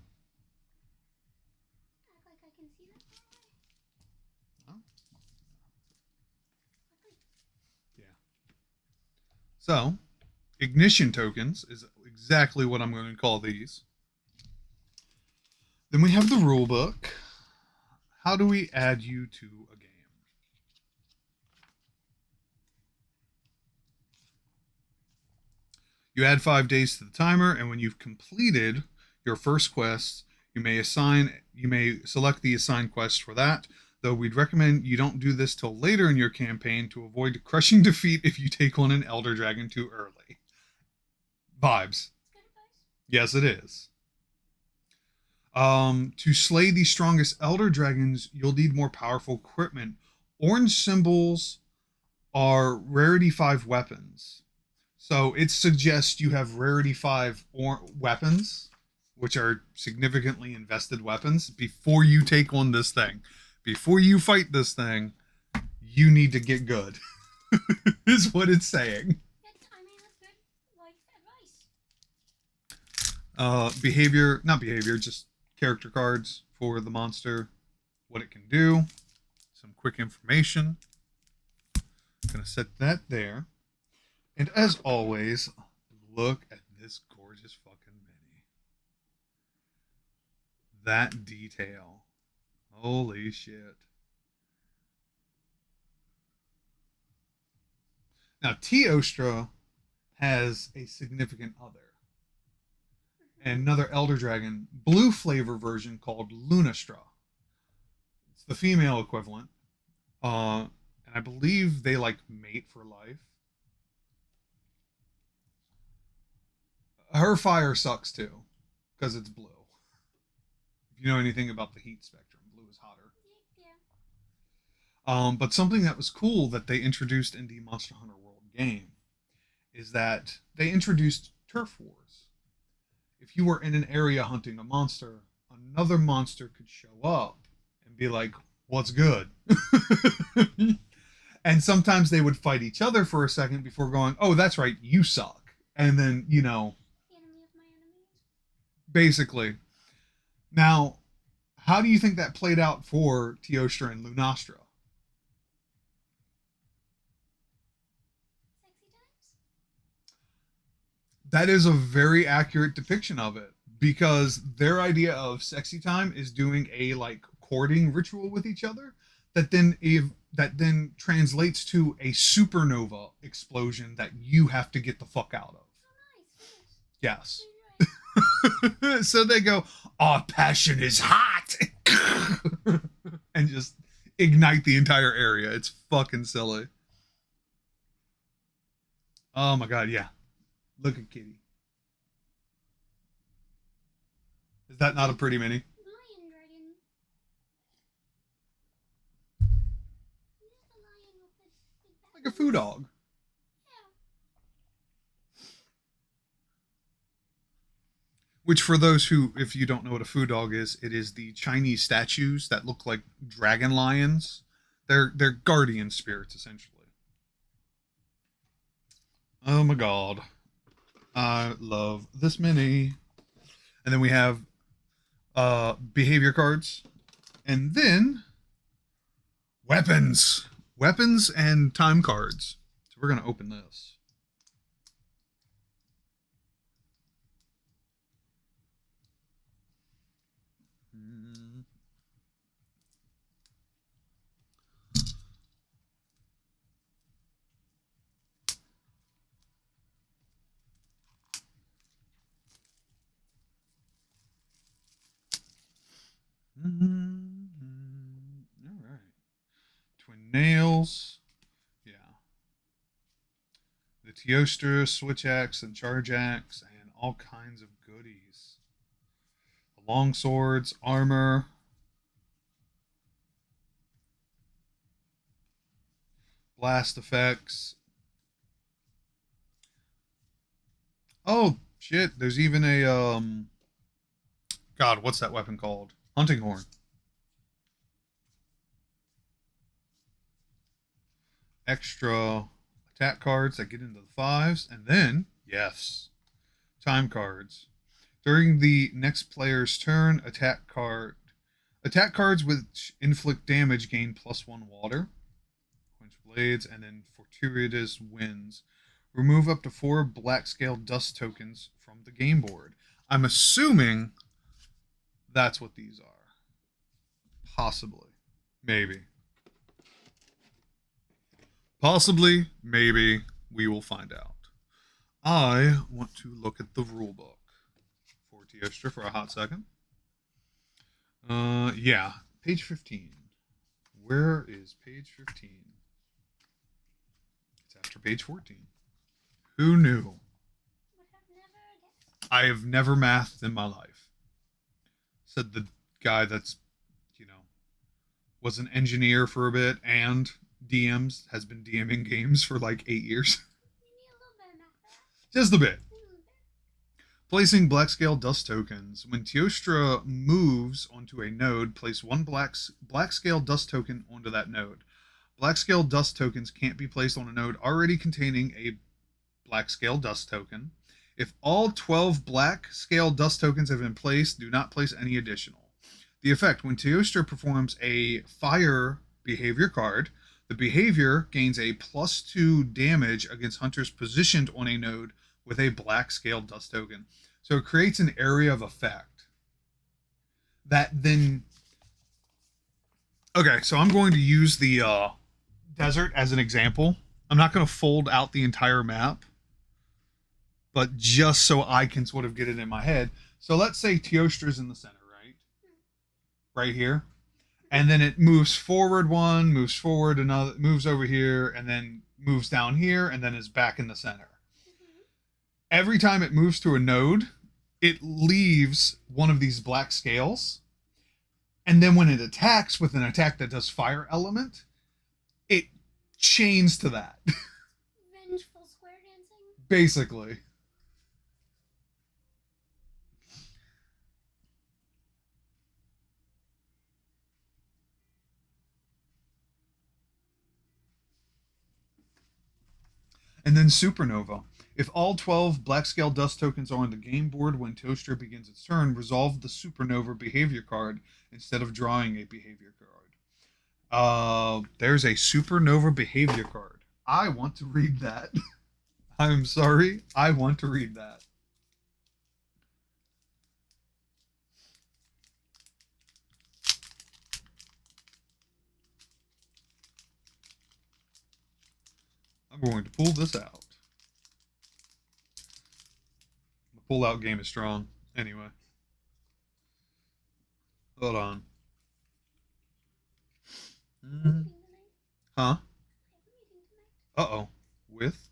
like I can see that far away. yeah. So, ignition tokens is exactly what I'm going to call these. Then we have the rule book. How do we add you to a game? You add 5 days to the timer, and when you've completed your first quest, you may select the assigned quest for that, though we'd recommend you don't do this till later in your campaign to avoid crushing defeat if you take on an elder dragon too early. Vibes. Good advice. Yes, it is. To slay the strongest elder dragons, you'll need more powerful equipment. Orange symbols are rarity 5 weapons. So it suggests you have rarity 5 weapons, which are significantly invested weapons, before you take on this thing. Before you fight this thing, you need to get good. Is what it's saying. That's good life advice. Not behavior, just character cards for the monster, what it can do, some quick information. Gonna set that there. And as always, look at this gorgeous fucking mini. That detail. Holy shit. Now, Teostra has a significant other. And another Elder Dragon blue flavor version called Lunastra. It's the female equivalent. And I believe they like mate for life. Her fire sucks too, because it's blue. If you know anything about the heat spectrum, blue is hotter. Yeah. But something that was cool that they introduced in the Monster Hunter World game is that they introduced turf wars. If you were in an area hunting a monster, another monster could show up and be like, "What's good?" And sometimes they would fight each other for a second before going, "Oh, that's right, you suck." And then, Enemy of my enemies. basically. Now, how do you think that played out for Teostra and Lunastra? Sexy times? That is a very accurate depiction of it because their idea of sexy time is doing a like courting ritual with each other that then translates to a supernova explosion that you have to get the fuck out of. Oh, nice. Yes. Right. So they go, "Our passion is hot," and just ignite the entire area. It's fucking silly. Oh my god, yeah. Look at Kitty. Is that not a pretty mini? Lion dragon. Where's the lion with the big back? Like a foo dog. Yeah. Which, for those who, if you don't know what a foo dog is, it is the Chinese statues that look like dragon lions. They're guardian spirits essentially. Oh my god, I love this mini. And then we have behavior cards, and then weapons and time cards. So we're gonna open this. All right. Twin nails. Yeah. The Teostra, switch axe, and charge axe, and all kinds of goodies. The long swords, armor. Blast effects. Oh shit! There's even a God, what's that weapon called? Hunting horn. Extra attack cards that get into the fives, and then yes, time cards. During the next player's turn, attack cards which inflict damage gain +1 water, quench blades, and then fortuitous winds. Remove up to 4 black scale dust tokens from the game board. I'm assuming that's what these are. Possibly. Maybe. Possibly, maybe, we will find out. I want to look at the rulebook for Teostra for a hot second. Yeah, page 15. Where is page 15? It's after page 14. Who knew? Would have never guessed. I have never mathed in my life. Said the guy that's, you know, was an engineer for a bit and has been DMing games for like 8 years. You need a little bit of math. Just a bit. A little bit. Placing black scale dust tokens. When Teostra moves onto a node, place one black scale dust token onto that node. Black scale dust tokens can't be placed on a node already containing a black scale dust token. If all 12 black scale dust tokens have been placed, do not place any additional. The effect: when Teostra performs a fire behavior card, The behavior gains a +2 damage against hunters positioned on a node with a black scale dust token. So it creates an area of effect that then. Okay, so I'm going to use the desert as an example. I'm not going to fold out the entire map, but just so I can sort of get it in my head. So let's say Teostra's in the center, right? Right here. And then it moves forward one, moves forward another, moves over here, and then moves down here, and then is back in the center. Every time it moves to a node, it leaves one of these black scales. And then when it attacks with an attack that does fire element, it chains to that. Vengeful square dancing? Basically. And then Supernova. If all 12 black scale dust tokens are on the game board when Toaster begins its turn, resolve the Supernova behavior card instead of drawing a behavior card. There's a Supernova behavior card. I want to read that. I'm sorry. I want to read that. I'm going to pull this out. The pull-out game is strong. Anyway. Hold on. Huh? Uh-oh. With?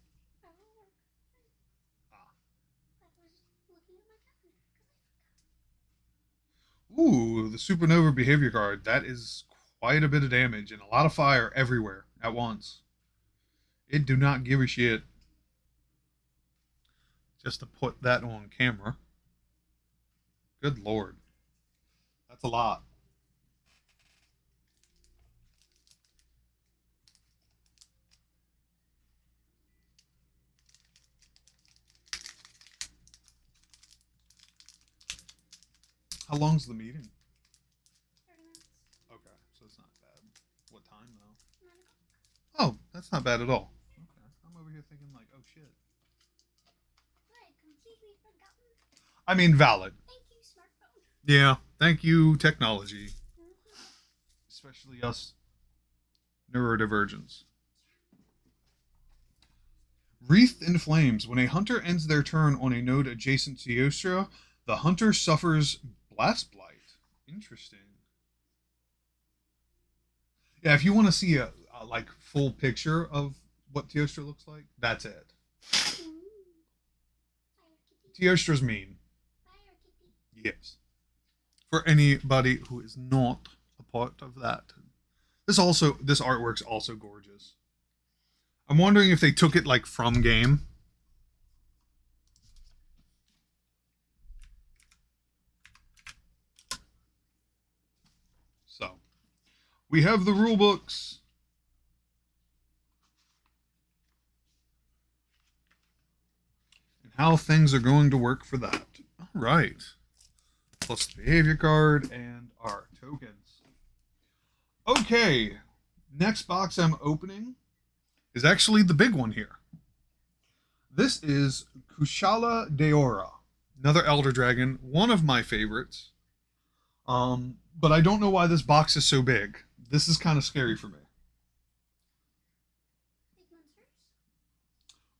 Ooh, the Supernova behavior card. That is quite a bit of damage and a lot of fire everywhere at once. It do not give a shit. Just to put that on camera. Good lord. That's a lot. How long's the meeting? 30 minutes. Okay, so it's not bad. What time though? Oh, that's not bad at all. Okay, I'm over here thinking like, oh shit. I had completely forgotten. I mean, valid. Thank you, smartphone. Yeah, thank you, technology. Especially us neurodivergents. Wreathed in Flames. When a hunter ends their turn on a node adjacent to Yostra, the hunter suffers Blast Blight. Interesting. Yeah, if you want to see a like full picture of what Teostra looks like, that's it. Teostra's mean. Yes. For anybody who is not a part of that. This artwork's also gorgeous. I'm wondering if they took it like from game. So, we have the rule books. And how things are going to work for that. All right. Plus the behavior card and our tokens. Okay. Next box I'm opening is actually the big one here. This is Kushala Deora, another Elder Dragon, one of my favorites. But I don't know why this box is so big. This is kind of scary for me.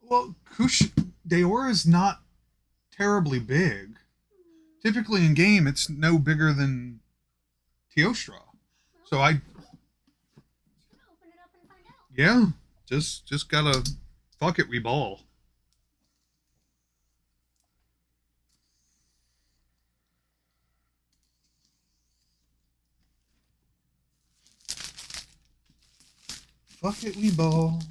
Well, Deora is not terribly big. Typically in game, it's no bigger than Teostra. So I... Open it up and find out. Yeah, just gotta... Fuck it, we ball. Fuck it, we ball.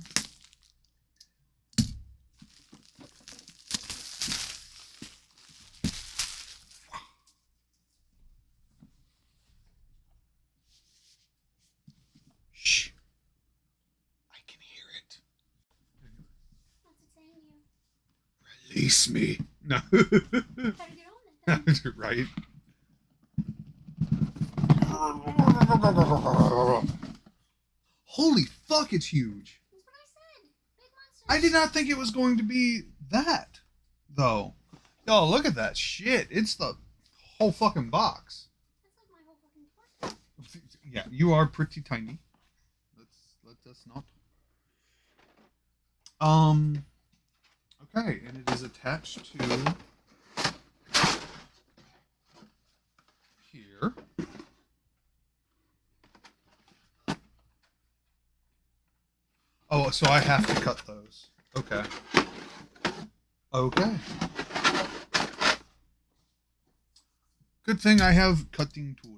Shh. I can hear it. What's it saying to you? Release me. No. Better get on it then. Right. Holy fuck, it's huge. That's what I said. Big monsters. I did not think it was going to be that, though. Yo, look at that shit. It's the whole fucking box. That's like my whole fucking torso. Yeah, you are pretty tiny. Let us not. Okay, and it is attached to here. Oh, so I have to cut those. Okay. Okay. Good thing I have cutting tool.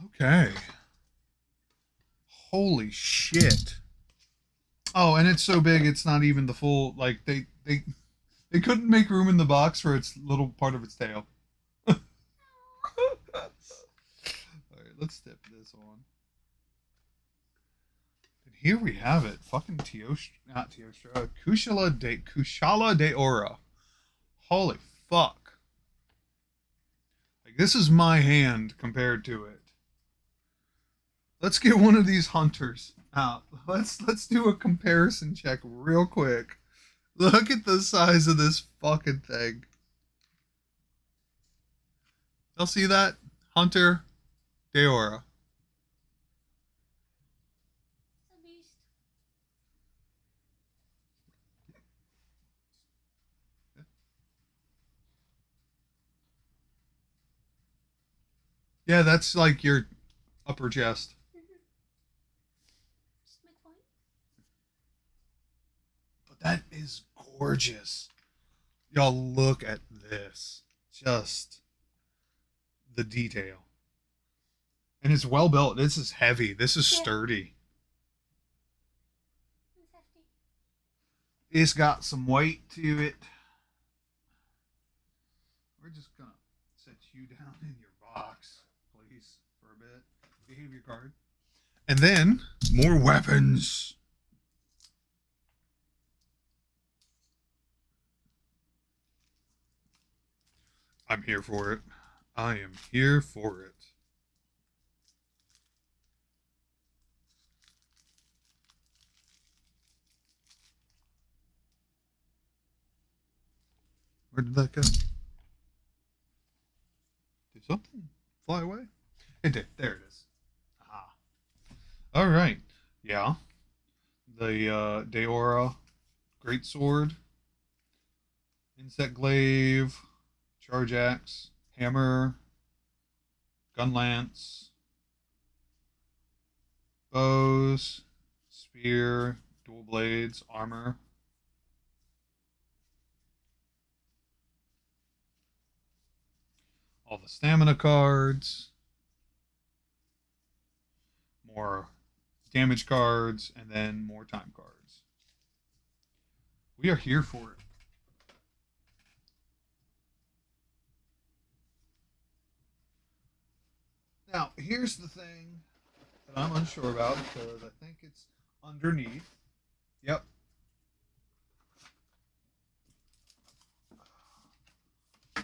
Okay. Holy shit. Oh, and it's so big it's not even the full like they couldn't make room in the box for its little part of its tail. All right, let's step this on. And here we have it. Fucking not Teostra. Kushala de Aura. Holy fuck. Like this is my hand compared to it. Let's get one of these hunters out. Let's do a comparison check real quick. Look at the size of this fucking thing. Y'all see that? Hunter Deora. It's a beast. Yeah, that's like your upper chest. Just my point. But that is gorgeous. Y'all look at this. Just the detail. And it's well built. This is heavy. This is Yeah. sturdy. It's hefty. It's got some weight to it. We're just gonna set you down in your box, please, for a bit. Behavior card. And then more weapons. I'm here for it. I am here for it. Where did that go? Did something fly away? It did. There it is. Ah. All right. Yeah. The Deora Greatsword, Insect Glaive, Charge Axe, Hammer, Gun Lance, Bows, Spear, Dual Blades, Armor. All the stamina cards, more damage cards, and then more time cards. We are here for it. Now, here's the thing that I'm unsure about because I think it's underneath. Yep.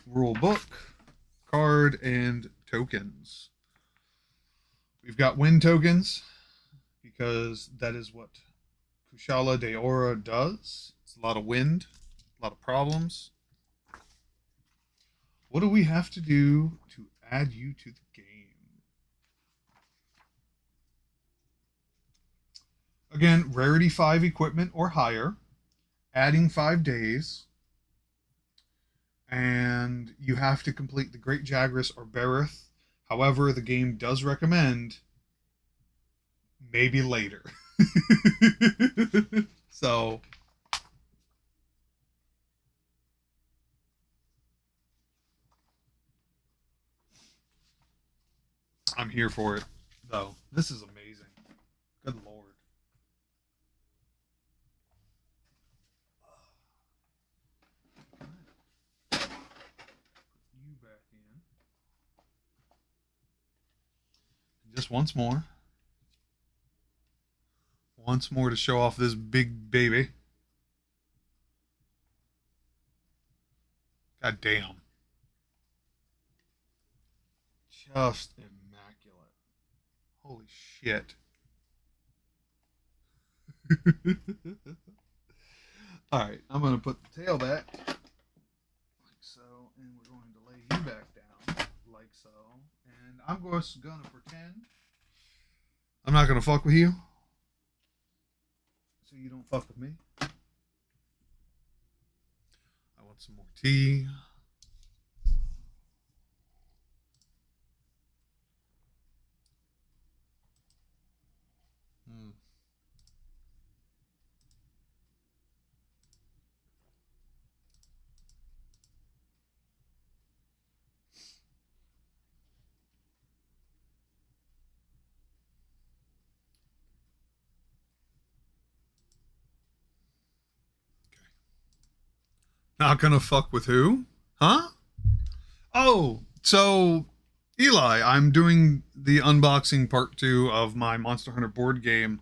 Rule book, card, and tokens. We've got win tokens because that is what Kushala de Aura does. It's a lot of wind, a lot of problems. What do we have to do to add you to the game? Again, rarity 5 equipment or higher, adding 5 days, and you have to complete the Great Jagras or Berith. However, the game does recommend maybe later. So, I'm here for it, though. This is amazing. Good lord. You back in. Just once more. Once more to show off this big baby. God damn. Just immaculate. Holy shit. Alright, I'm going to put the tail back. Like so. And we're going to lay you back down. Like so. And I'm just going to pretend I'm not going to fuck with you. So you don't fuck with me. I want some more tea. Mm. Not gonna fuck with who? Huh? Oh, so Eli, I'm doing the unboxing part 2 of my Monster Hunter board game,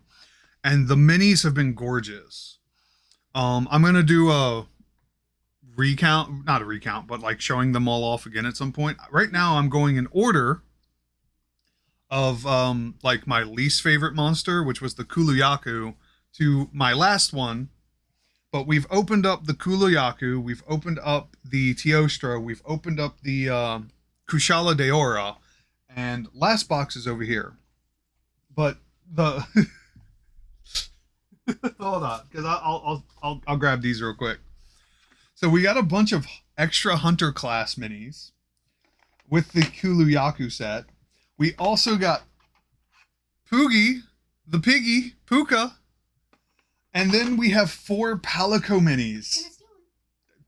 and the minis have been gorgeous. I'm gonna do a recount, not a recount, but like showing them all off again at some point. Right now, I'm going in order of like my least favorite monster, which was the Kuluyaku, to my last one. But we've opened up the Kuluyaku, we've opened up the Teostra, we've opened up the Kushala Deora, and last box is over here. But the hold on, because I'll grab these real quick. So we got a bunch of extra Hunter class minis with the Kuluyaku set. We also got Poogie, the piggy, Puka, and then we have 4 Palico minis.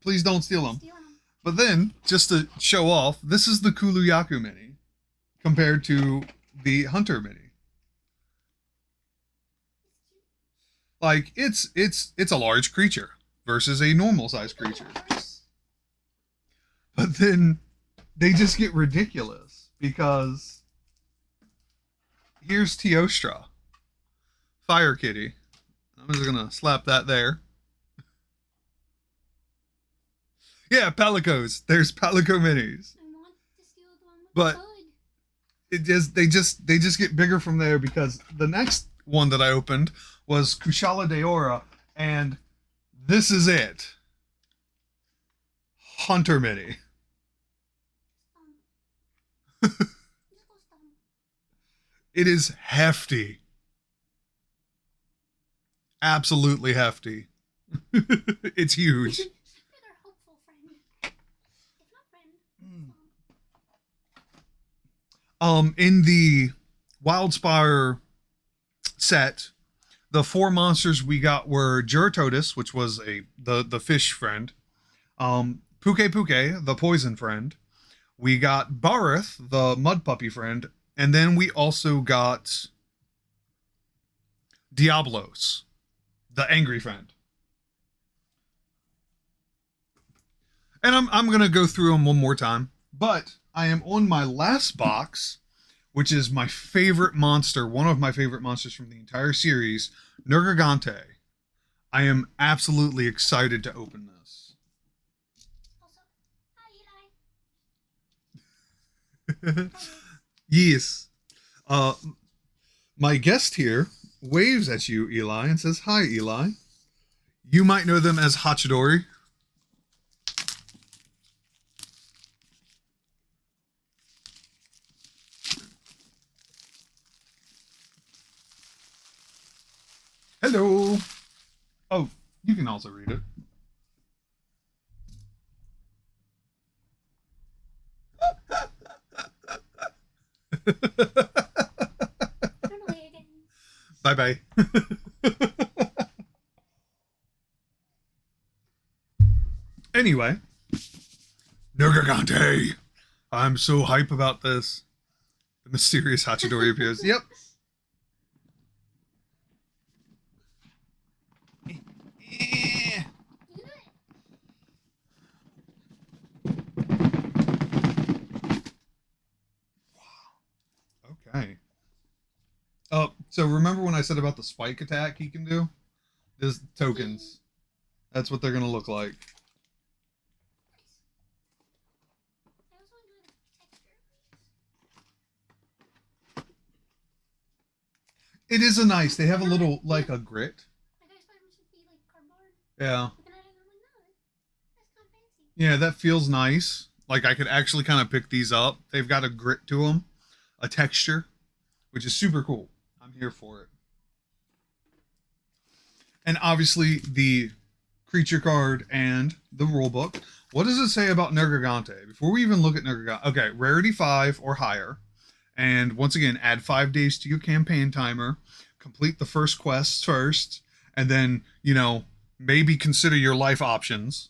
Please don't steal them. But then, just to show off, this is the Kuluyaku mini compared to the Hunter mini. Like it's a large creature versus a normal sized creature. But then they just get ridiculous because here's Teostra, Fire Kitty. I'm just gonna slap that there. Yeah, Palicos. There's Palico minis. I want to steal the one with But the hood. they just get bigger from there because the next one that I opened was Kushala Deora, and this is it. Hunter mini. It is hefty. Absolutely hefty. It's huge. You're their hopeful friend. If not friend. In the Wildspire set, the 4 monsters we got were Juratotus, which was the fish friend, Puke Puke, the poison friend. We got Barith, the mud puppy friend, and then we also got Diablos, the angry friend. And I'm gonna go through them one more time, but I am on my last box, which is my favorite monster, one of my favorite monsters from the entire series, Nergigante. I am absolutely excited to open this. Also, hi Eli. Yes. My guest here waves at you, Eli, and says, "Hi, Eli." You might know them as Hachidori. Hello. Oh, you can also read it. Run away again. Bye bye. Anyway, Nergigante. I'm so hype about this. The mysterious Hachidori appears. Yep. You do it. Okay. Oh, so remember when I said about the spike attack he can do? There's tokens. That's what they're gonna look like. It is a nice. They have a little like a grit. Like I expect them to be like cardboard. Yeah. But then I didn't like no. That's kind of fancy. Yeah, that feels nice. Like I could actually kind of pick these up. They've got a grit to them, a texture, which is super cool. I'm here for it. And obviously the creature card and the rule book. What does it say about Nergigante? Before we even look at Nergigante, okay, rarity 5 or higher. And once again, add 5 days to your campaign timer. Complete the first quests first. And then, maybe consider your life options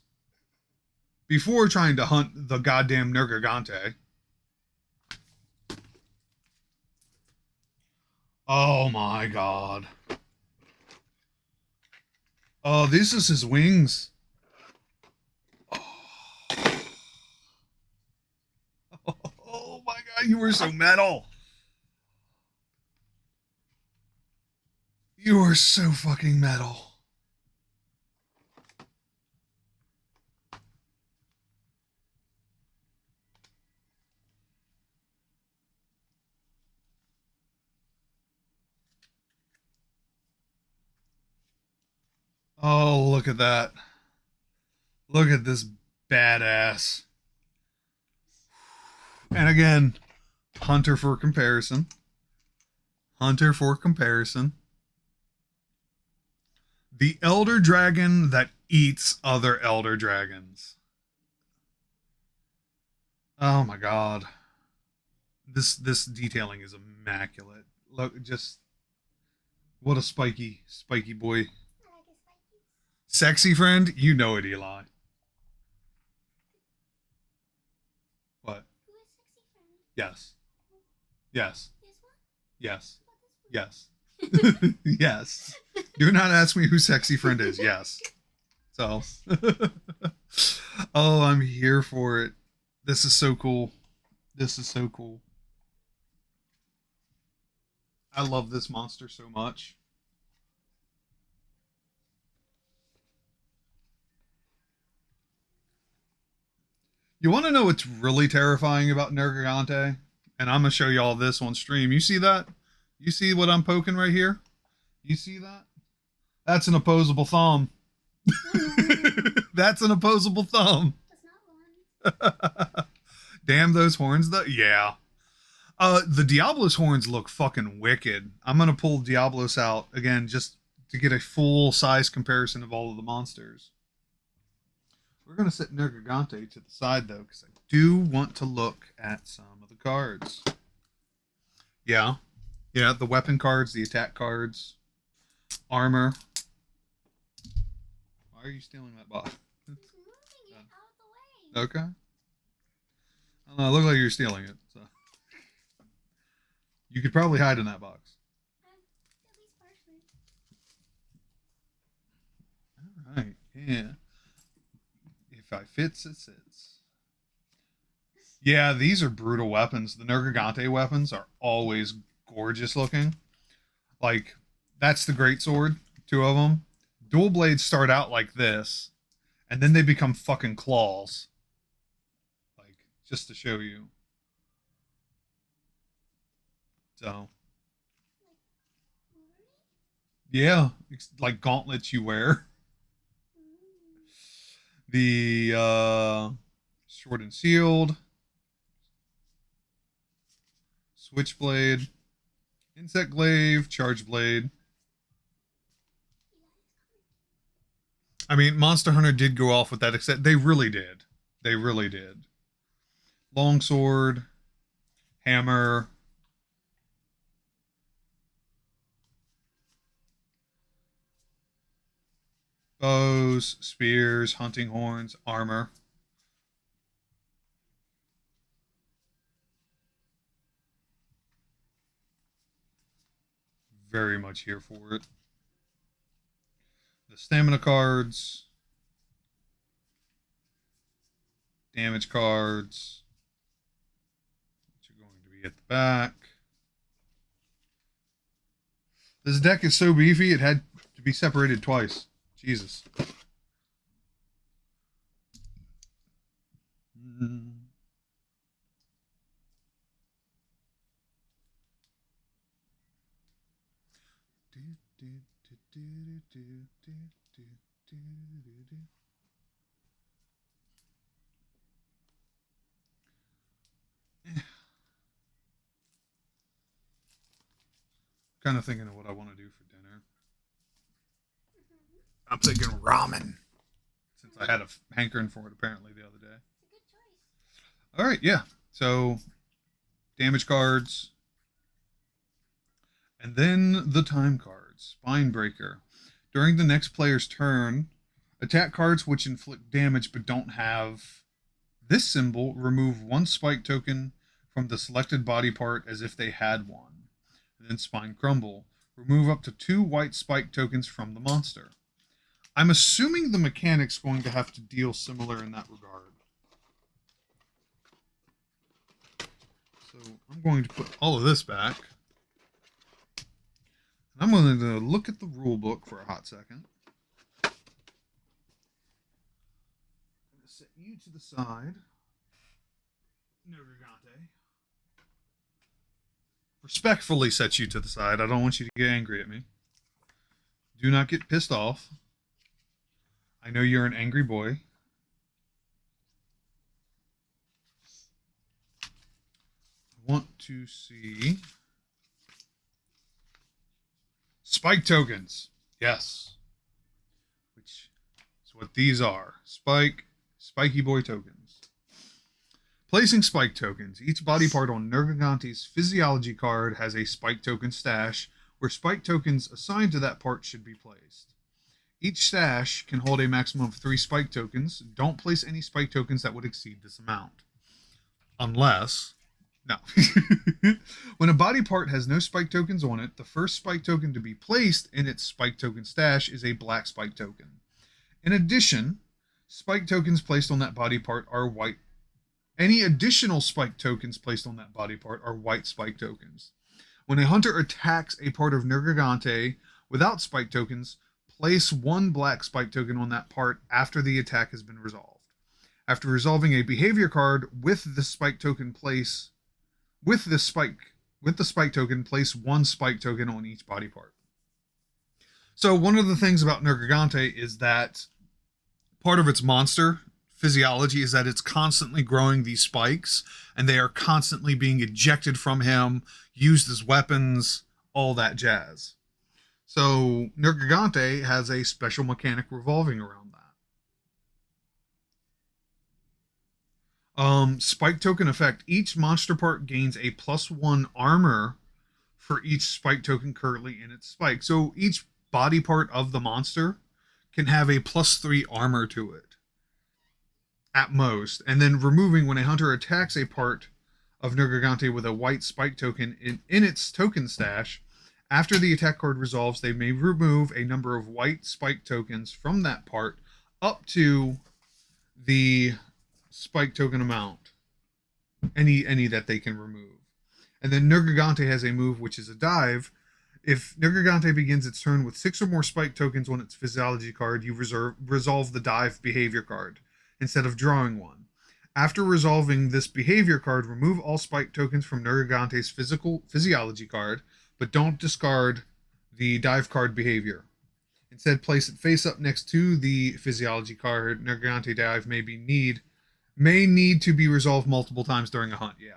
before trying to hunt the goddamn Nergigante. Oh my god. Oh, this is his wings. Oh my god, you were so metal. You are so fucking metal. Oh, look at that. Look at this badass. And again, Hunter for comparison. Hunter for comparison. The elder dragon that eats other elder dragons. Oh my god. This detailing is immaculate. Look, just what a spiky boy. I like his spiky. Sexy friend, you know it, Eli. What? Who is sexy friend? Yes. Yes. This one? Yes. What about Yes. Yes. Do not ask me who sexy friend is. Yes. So oh, I'm here for it. This is so cool. This is so cool. I love this monster so much. You want to know what's really terrifying about Nergigante? And I'm going to show you all this on stream. You see that? You see what I'm poking right here? You see that? That's an opposable thumb. That's an opposable thumb. That's not one. Damn those horns, though. Yeah. The Diablos horns look fucking wicked. I'm gonna pull Diablos out again just to get a full size comparison of all of the monsters. We're gonna set Nergigante to the side though, because I do want to look at some of the cards. Yeah, yeah, the weapon cards, the attack cards, armor. Why are you stealing that box? He's moving it out of the way. Okay. I don't know, it looks like you're stealing it. So you could probably hide in that box. At least partially. All right. Yeah. If I fits, it sits. Yeah, these are brutal weapons. The Nergigante weapons are always gorgeous looking. Like, that's the great sword, two of them. Dual blades start out like this, and then they become fucking claws. Like, just to show you. So, yeah, it's like gauntlets you wear. The sword and shield, switchblade, insect glaive, charge blade. I mean, Monster Hunter did go off with that, except they really did. They really did. Longsword, hammer, bows, spears, hunting horns, armor. Very much here for it. The stamina cards, damage cards, which are going to be at the back. This deck is so beefy, it had to be separated twice. Jesus. Kind of thinking of what I want to do for dinner. Mm-hmm. I'm thinking ramen, since I had a hankering for it apparently the other day. It's a good choice. All right, yeah. So damage cards, and then the time cards. Spinebreaker. During the next player's turn, attack cards which inflict damage but don't have this symbol remove one spike token from the selected body part as if they had one. And then Spine Crumble. Remove up to 2 white spike tokens from the monster. I'm assuming the mechanic's going to have to deal similar in that regard. So I'm going to put all of this back. I'm going to look at the rule book for a hot second. I'm going to set you to the side. Nergigante. Respectfully set you to the side. I don't want you to get angry at me. Do not get pissed off. I know you're an angry boy. I want to see spike tokens. Yes. Which is what these are. Spiky boy tokens. Placing spike tokens. Each body part on Nergigante's physiology card has a spike token stash, where spike tokens assigned to that part should be placed. Each stash can hold a maximum of 3 spike tokens. Don't place any spike tokens that would exceed this amount. Unless... No. When a body part has no spike tokens on it, the first spike token to be placed in its spike token stash is a black spike token. In addition, spike tokens placed on that body part are white. Any additional spike tokens placed on that body part are white spike tokens. When a hunter attacks a part of Nergigante without spike tokens, place 1 black spike token on that part after the attack has been resolved. After resolving a behavior card with the spike token, place 1 spike token on each body part. So one of the things about Nergigante is that part of its monster physiology is that it's constantly growing these spikes, and they are constantly being ejected from him, used as weapons, all that jazz. So Nergigante has a special mechanic revolving around that. Spike token effect. Each monster part gains a +1 armor for each spike token currently in its spike. So each body part of the monster can have a +3 armor to it at most. And then removing when a hunter attacks a part of Nergigante with a white spike token in its token stash, after the attack card resolves, they may remove a number of white spike tokens from that part up to the spike token amount. Any that they can remove. And then Nergigante has a move which is a dive. If Nergigante begins its turn with 6 or more spike tokens on its physiology card, you resolve the dive behavior card instead of drawing one. After resolving this behavior card, remove all spike tokens from Nergigante's physiology card, but don't discard the dive card behavior. Instead, place it face up next to the physiology card. Nergigante dive may need to be resolved multiple times during a hunt. Yeah.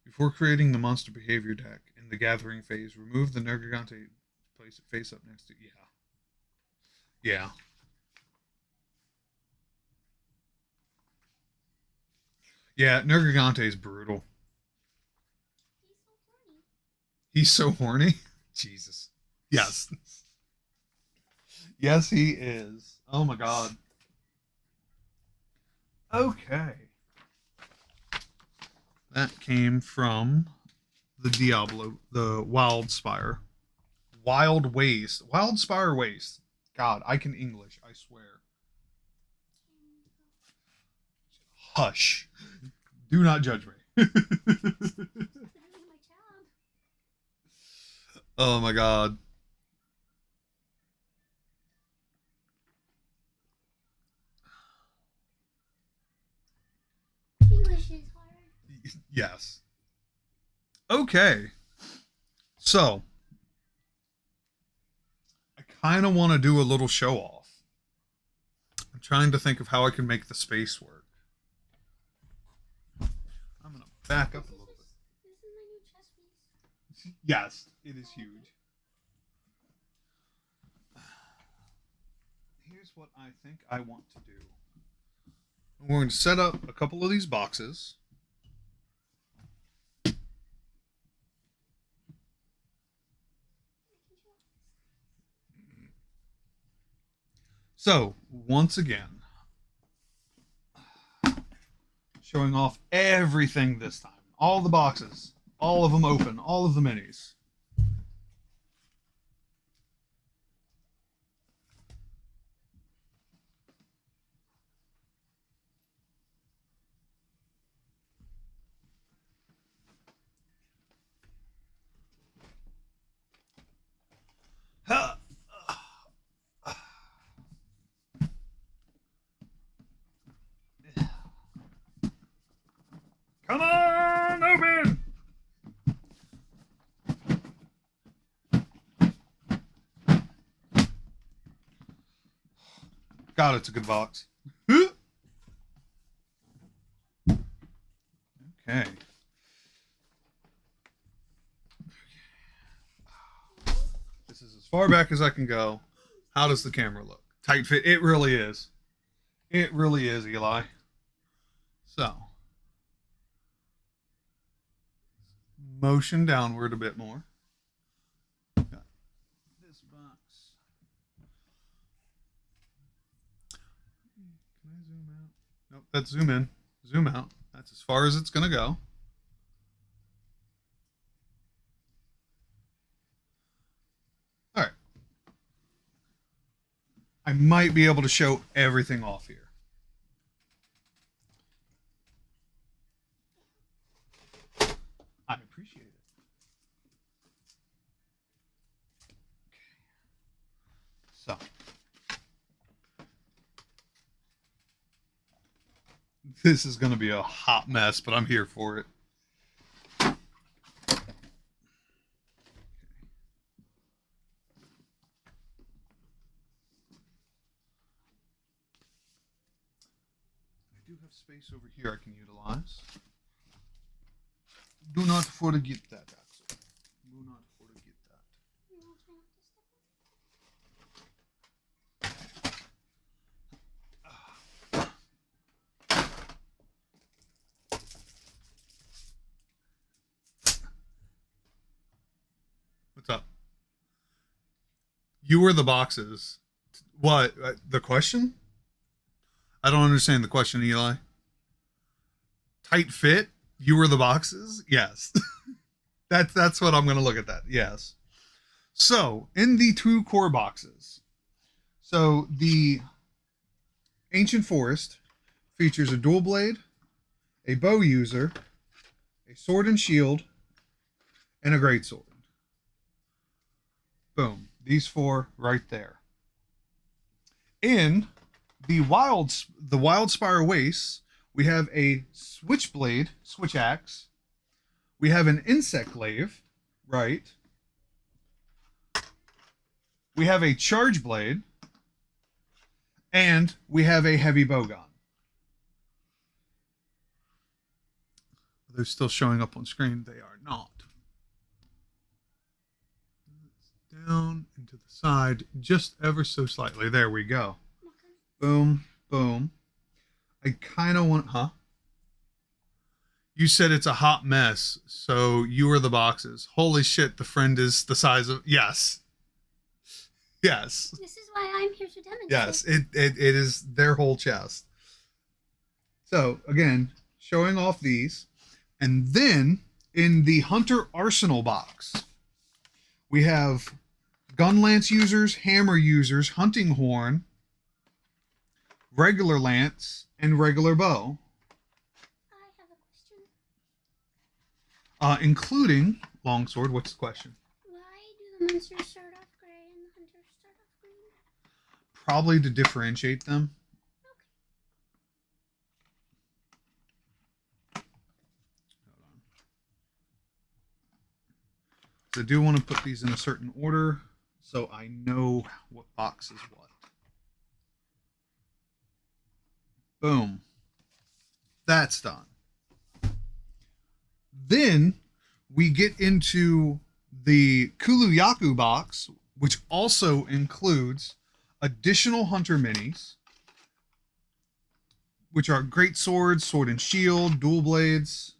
Before creating the monster behavior deck in the gathering phase, remove the Nergigante, place it face up next to. Yeah. Yeah, Nergigante is brutal. He's so horny. He's so horny. Jesus. Yes. Yes, he is. Oh my god. Okay. That came from the Diablo, the Wildspire. Wild Waste. Wildspire Waste. God, I can English, I swear. Hush. Do not judge me. My job. Oh my god. Yes. Okay. So, I kind of want to do a little show off. I'm trying to think of how I can make the space work. I'm going to back up a little bit. This is my new chess piece. Yes, it is huge. Here's what I think I want to do. I'm going to set up a couple of these boxes. So, once again, showing off everything this time. All the boxes, all of them open, all of the minis. Ha! Come on, open! God, it's a good box. Okay. This is as far back as I can go. How does the camera look? Tight fit. It really is. It really is, Eli. So, motion downward a bit more. Got this box. Can I zoom out? Nope, that's zoom in. Zoom out. That's as far as it's going to go. All right. I might be able to show everything off here. I appreciate it. So, this is going to be a hot mess, but I'm here for it. I do have space over here I can utilize. Do not forget that, Axel. Do not forget that. You want to try not to step What's up? You were the boxes. What? The question? I don't understand the question, Eli. Tight fit? You were the boxes? Yes. That's what I'm going to look at that. Yes. So, in the two core boxes. So, the Ancient Forest features a dual blade, a bow user, a sword and shield, and a greatsword. Boom. These four right there. In the Wildspire Wastes, we have a switchblade, switch axe. We have an insect glaive, right? We have a charge blade, and we have a heavy bowgun. They're still showing up on screen. They are not. Down and to the side, just ever so slightly. There we go. Boom, boom. I kind of want, huh? You said it's a hot mess, so you are the boxes. Holy shit, the friend is the size of, yes. Yes. This is why I'm here to demonstrate. Yes, it is their whole chest. So, again, showing off these. And then, in the Hunter Arsenal box, we have gun lance users, hammer users, hunting horn, regular lance, and regular bow. I have a question. Including longsword. What's the question? Why do the monsters start off gray and the hunters start off green? Probably to differentiate them. Okay. Hold on. I do want to put these in a certain order so I know what box is what. Boom. That's done. Then we get into the Kuluyaku box, which also includes additional hunter minis, which are great swords, sword and shield, dual blades.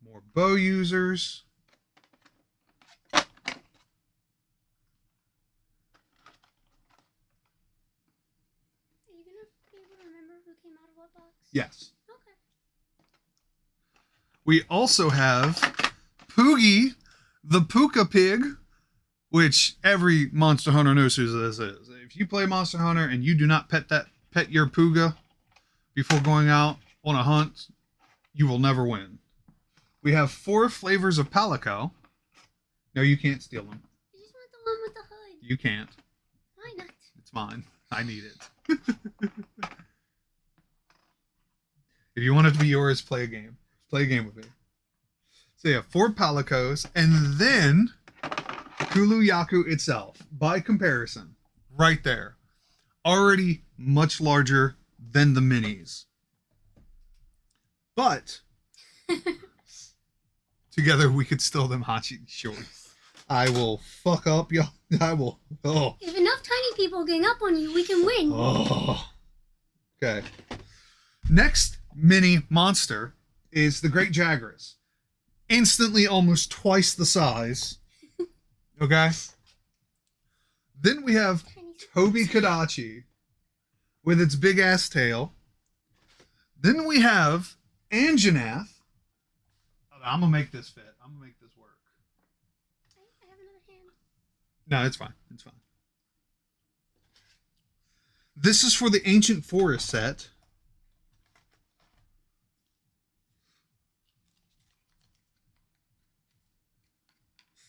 More bow users. Are you gonna be able to remember who came out of what box? Yes. Okay. We also have Poogie, the Puka Pig, which every Monster Hunter knows who this is. If you play Monster Hunter and you do not pet your Puga before going out on a hunt, you will never win. We have 4 flavors of Palico. No, you can't steal them. I just want the one with the hood. You can't. Why not? It's mine. I need it. If you want it to be yours, play a game. Play a game with me. So you have 4 Palicos, and then Kuluyaku itself, by comparison, right there, already much larger than the minis. But together we could steal them Hachi shorts. I will fuck up, y'all. I will. Oh. If enough tiny people gang up on you, we can win. Oh. Okay. Next mini monster is the Great Jagras. Instantly almost twice the size. Okay. Then we have Toby Kadachi with its big ass tail. Then we have Anjanath. I'm gonna make this fit. I'm gonna make this work. I have another hand. No, it's fine. It's fine. This is for the Ancient Forest set.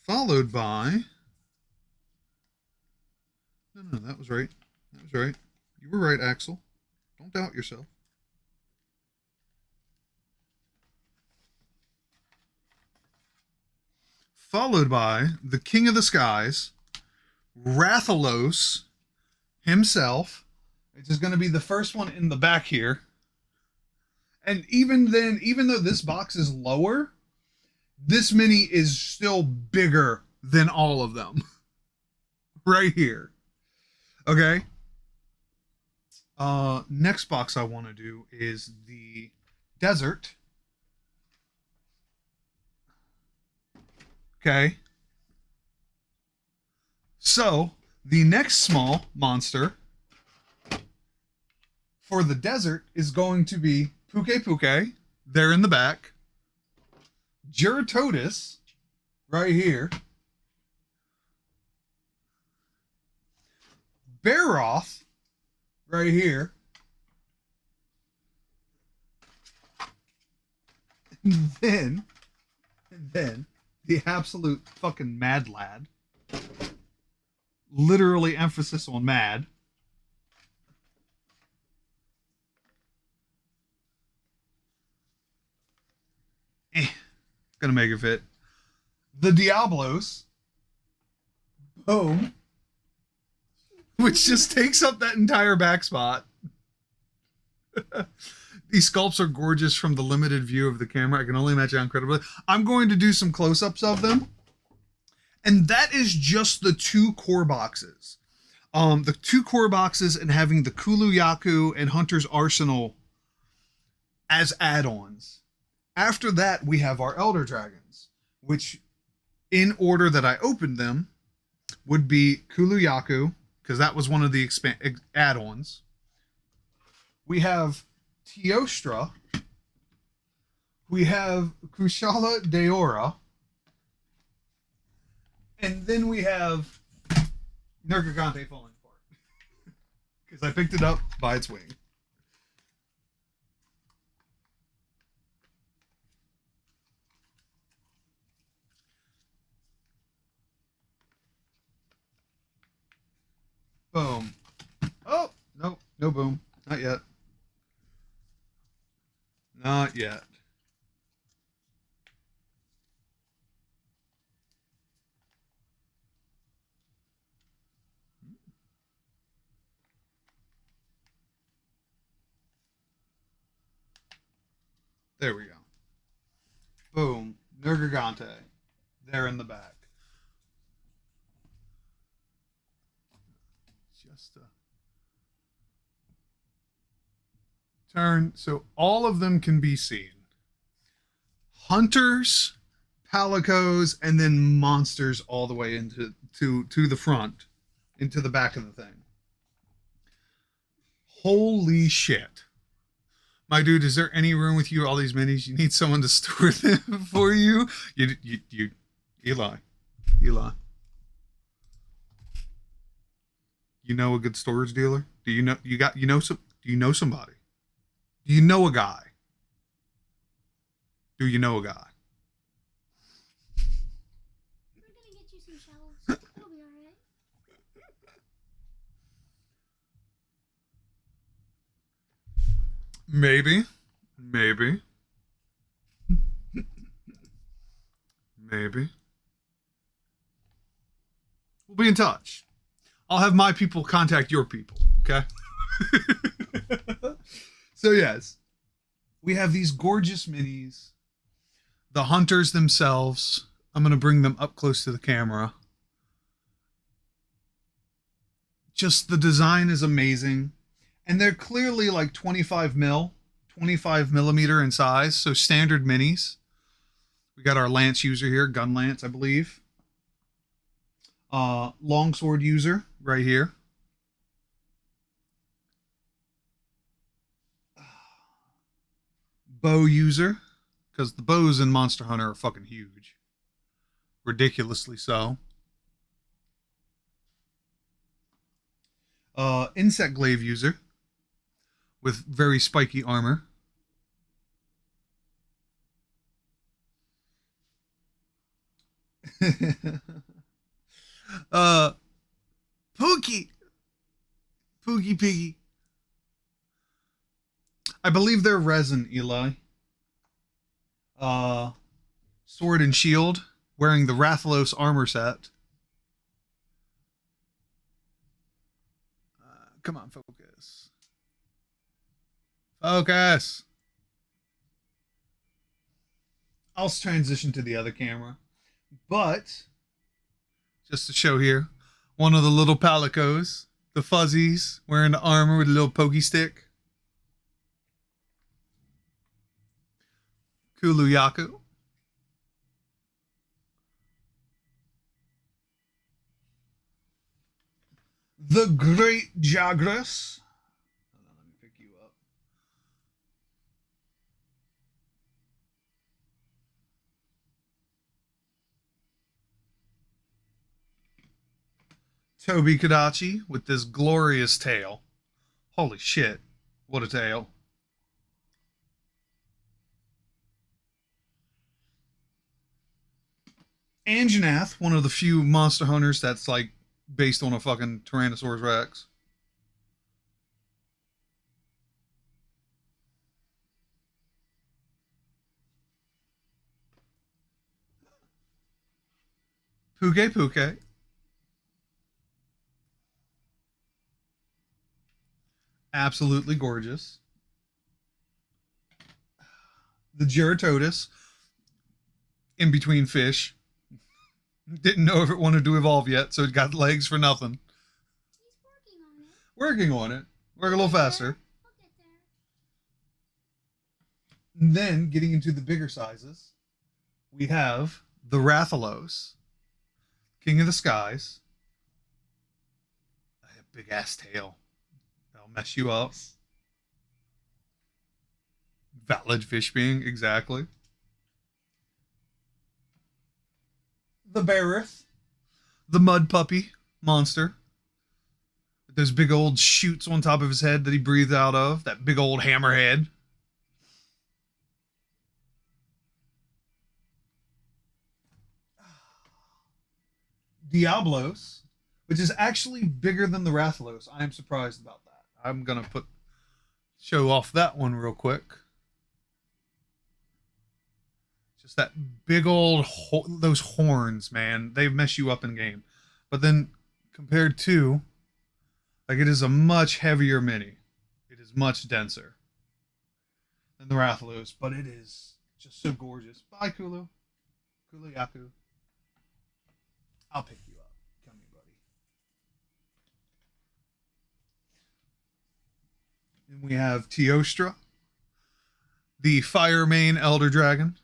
Followed by... No, that was right. That was right. You were right, Axel. Don't doubt yourself. Followed by the King of the Skies, Rathalos himself, which is going to be the first one in the back here. And even then, even though this box is lower, this mini is still bigger than all of them. Right here. Okay. Next box I want to do is the Desert. Okay. So, the next small monster for the Desert is going to be Puke Puke, there in the back. Juratotus, right here. Baroth, right here. And then, the absolute fucking mad lad. Literally emphasis on mad. Gonna make it fit. The Diablos. Boom. Which just takes up that entire back spot. These sculpts are gorgeous from the limited view of the camera. I can only imagine how incredible. I'm going to do some close-ups of them. And that is just the 2 core boxes. The 2 core boxes and having the Kuluyaku and Hunter's Arsenal as add-ons. After that, we have our Elder Dragons, which, in order that I opened them, would be Kuluyaku, because that was one of the add-ons. We have Teostra. We have Kushala Deora. And then we have Nergigante falling apart. Because I picked it up by its wing. Boom. Oh, nope. No boom. Not yet. Not yet. There we go. Boom. Nergigante. There in the back. Just turn so all of them can be seen. Hunters, palicos, and then monsters all the way into to the front, into the back of the thing. Holy shit. My dude, is there any room with you? All these minis, you need someone to store them for you. You, Eli, Eli. You know a good storage dealer? Do you know you know some? Do you know somebody? Do you know a guy? Do you know a guy? We're gonna get you some shelves. It'll be alright. Maybe, maybe, maybe. We'll be in touch. I'll have my people contact your people. Okay. So yes, we have these gorgeous minis. The hunters themselves. I'm gonna bring them up close to the camera. Just the design is amazing, and they're clearly like 25 millimeter in size, so standard minis. We got our lance user here, gun lance, I believe. Longsword user right here. Bow user, because the bows in Monster Hunter are fucking huge, ridiculously so. Insect glaive user with very spiky armor. uh, Pookie, Pookie Piggy. I believe they're resin, Eli. Uh, Sword and shield, wearing the Rathalos armor set. Come on, focus. Focus. I'll transition to the other camera. But, just to show here, one of the little palicos, the fuzzies, wearing the armor with a little pokey stick. Kuluyaku. The Great Jagras. Hold on, let me pick you up. Toby Kadachi with this glorious tail. Holy shit. What a tail. Anjanath, one of the few monster hunters that's like based on a fucking Tyrannosaurus Rex. Puke Puke. Absolutely gorgeous. The Geratodus, in between fish. Didn't know if it wanted to evolve yet, so it got legs for nothing. He's working on it. Working on it. Work a little faster. I'll get there. And then, getting into the bigger sizes, we have the Rathalos, King of the Skies. A big ass tail. That'll mess you up. Valid fish being, exactly. The Barith, the mud puppy monster. Those big old shoots on top of his head that he breathed out of. That big old hammerhead. Diablos, which is actually bigger than the Rathalos. I am surprised about that. I'm gonna show off that one real quick. Just that big old those horns, man. They mess you up in game. But then compared to, like, it is a much heavier mini. It is much denser than the Rathalos, but it is just so gorgeous. Bye, Kulu. Kulu Yaku. I'll pick you up. Come here, buddy. And we have Teostra, the Fire Main Elder Dragon.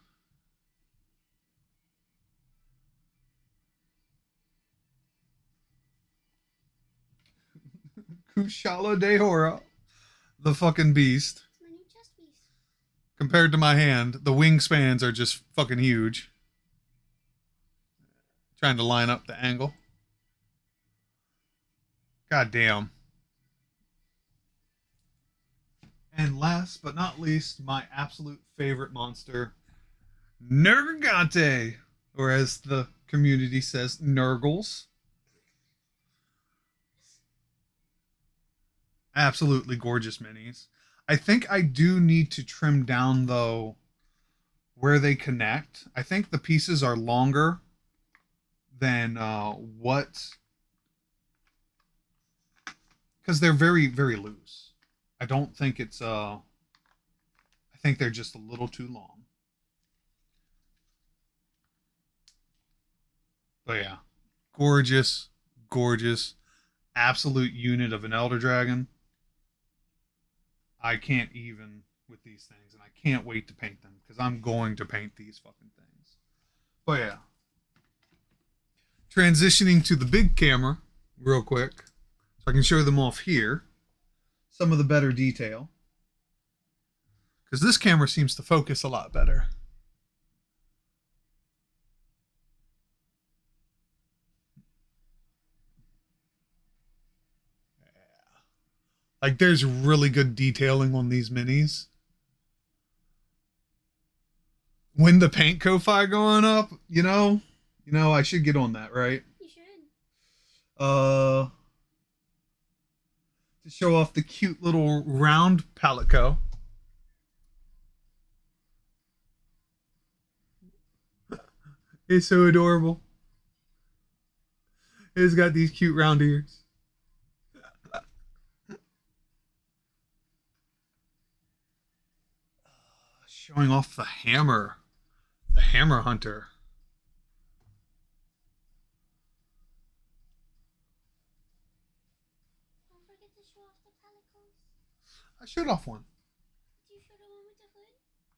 Kushala Dehora, the fucking beast. It's my new chest piece. Compared to my hand, the wingspans are just fucking huge. Trying to line up the angle. God damn. And last but not least, my absolute favorite monster, Nergigante, or as the community says, Nurgles. Absolutely gorgeous minis. I think I do need to trim down, though, where they connect. I think the pieces are longer than what... Because they're very, very loose. I don't think it's... I think they're just a little too long. But yeah. Gorgeous, gorgeous, absolute unit of an Elder Dragon. I can't even with these things, and I can't wait to paint them because I'm going to paint these fucking things. But yeah. Transitioning to the big camera real quick so I can show them off here. Some of the better detail. Because this camera seems to focus a lot better. Like, there's really good detailing on these minis. When the paint Ko-Fi going up, you know, I should get on that, right? You should. To show off the cute little round Palico. It's so adorable. It's got these cute round ears. Showing off the hammer hunter. Don't forget to show off the Palicos. I showed off one. Did you show the one with the hood?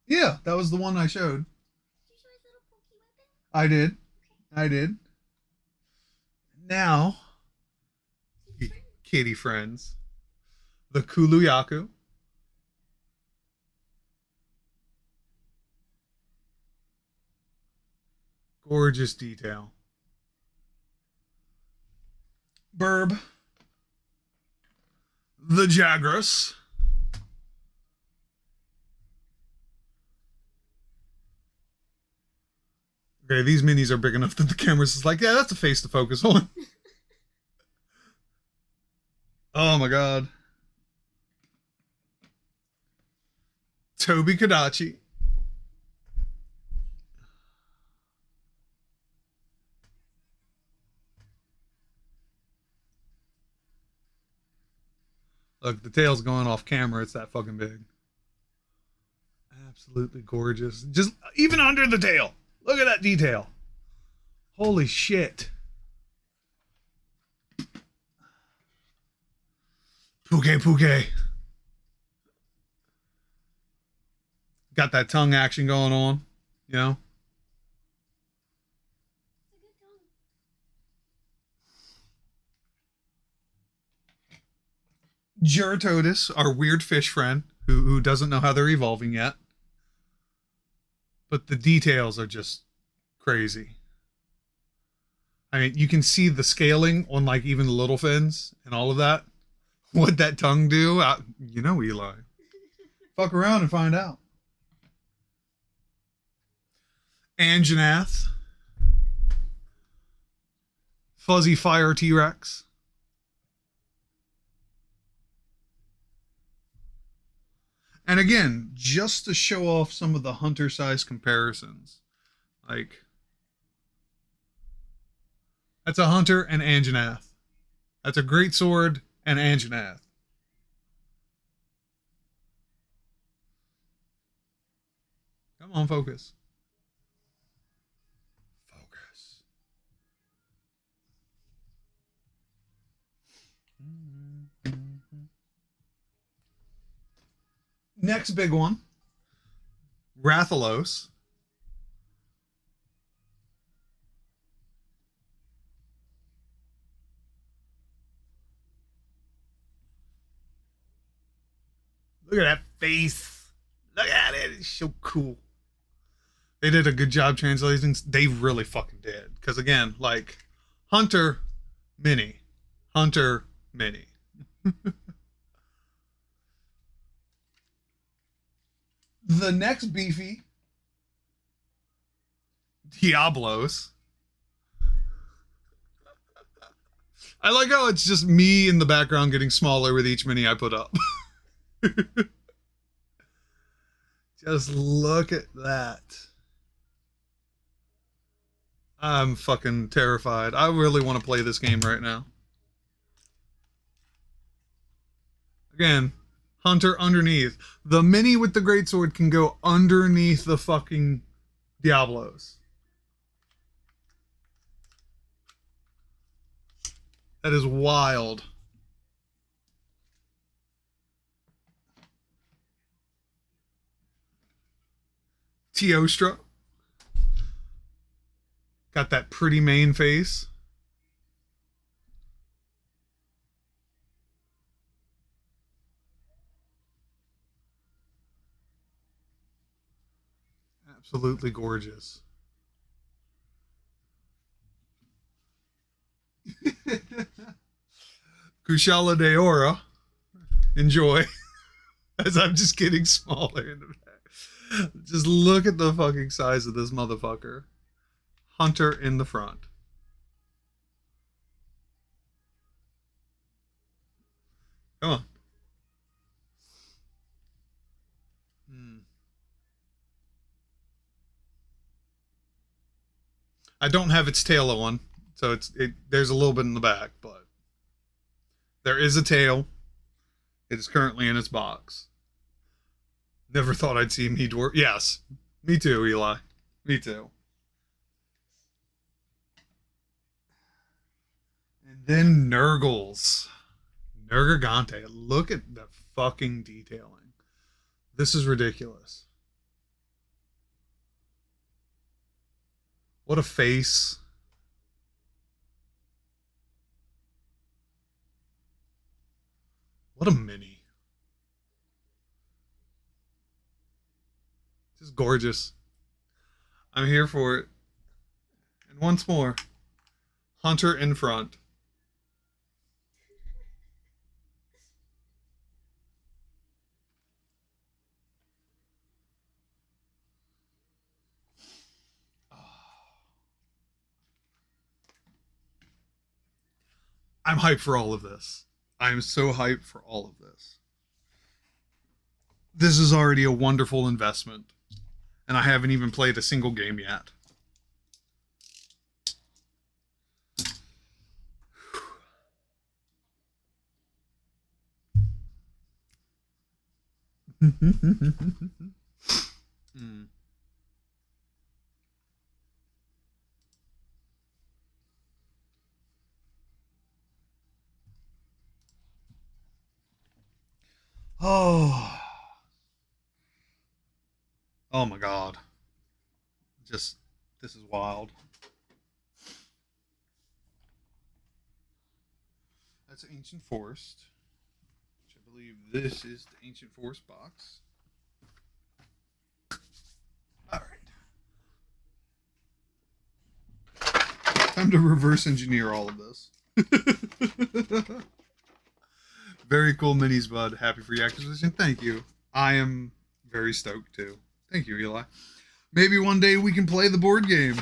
Yeah, that was the one I showed. Did you show his little pokey weapon? I did. Okay. I did. Now, Kitty friend. kitty friends, the Kuluyaku. Gorgeous detail. Burb. The Jagras. Okay, these minis are big enough that the camera's like, yeah, that's a face to focus on. Oh my god. Toby Kadachi. Look, the tail's going off camera. It's that fucking big. Absolutely gorgeous. Just even under the tail. Look at that detail. Holy shit. Puke. Got that tongue action going on, you know? It's a good tongue. Geratodus, our weird fish friend, who doesn't know how they're evolving yet. But the details are just crazy. I mean, you can see the scaling on, like, even the little fins and all of that. What'd that tongue do? You know, Eli. Fuck around and find out. Anjanath. Fuzzy Fire T-Rex. And again, just to show off some of the hunter size comparisons. Like, that's a hunter and Anjanath. That's a great sword and Anjanath. Come on, focus. Focus. Next big one, Rathalos. Look at that face. Look at it. It's so cool. They did a good job translating. They really fucking did. Because again, like Hunter Mini. Hunter Mini. The next beefy Diablos. I like how it's just me in the background getting smaller with each mini I put up. Just look at that. I'm fucking terrified. I really want to play this game right now. Again, Hunter underneath. The mini with the greatsword can go underneath the fucking Diablos. That is wild. Teostra. Got that pretty main face. Absolutely gorgeous. Kushala Deora. Enjoy. As I'm just getting smaller in the back. Just look at the fucking size of this motherfucker. Hunter in the front. Come on. I don't have its tail on, so there's a little bit in the back, but there is a tail. It is currently in its box. Never thought I'd see me dwarf. Yes, me too, Eli. Me too. And then Nurgles. Nergigante. Look at the fucking detailing. This is ridiculous. What a face. What a mini. Just gorgeous. I'm here for it. And once more, Hunter in front. I'm hyped for all of this. I'm so hyped for all of this. This is already a wonderful investment, and I haven't even played a single game yet. Mm. Oh, oh my God! Just this is wild. That's Ancient Forest, which I believe this is the Ancient Forest box. All right, time to reverse engineer all of this. Very cool minis, bud. Happy for your acquisition. Thank you. I am very stoked too. Thank you, Eli. Maybe one day we can play the board game.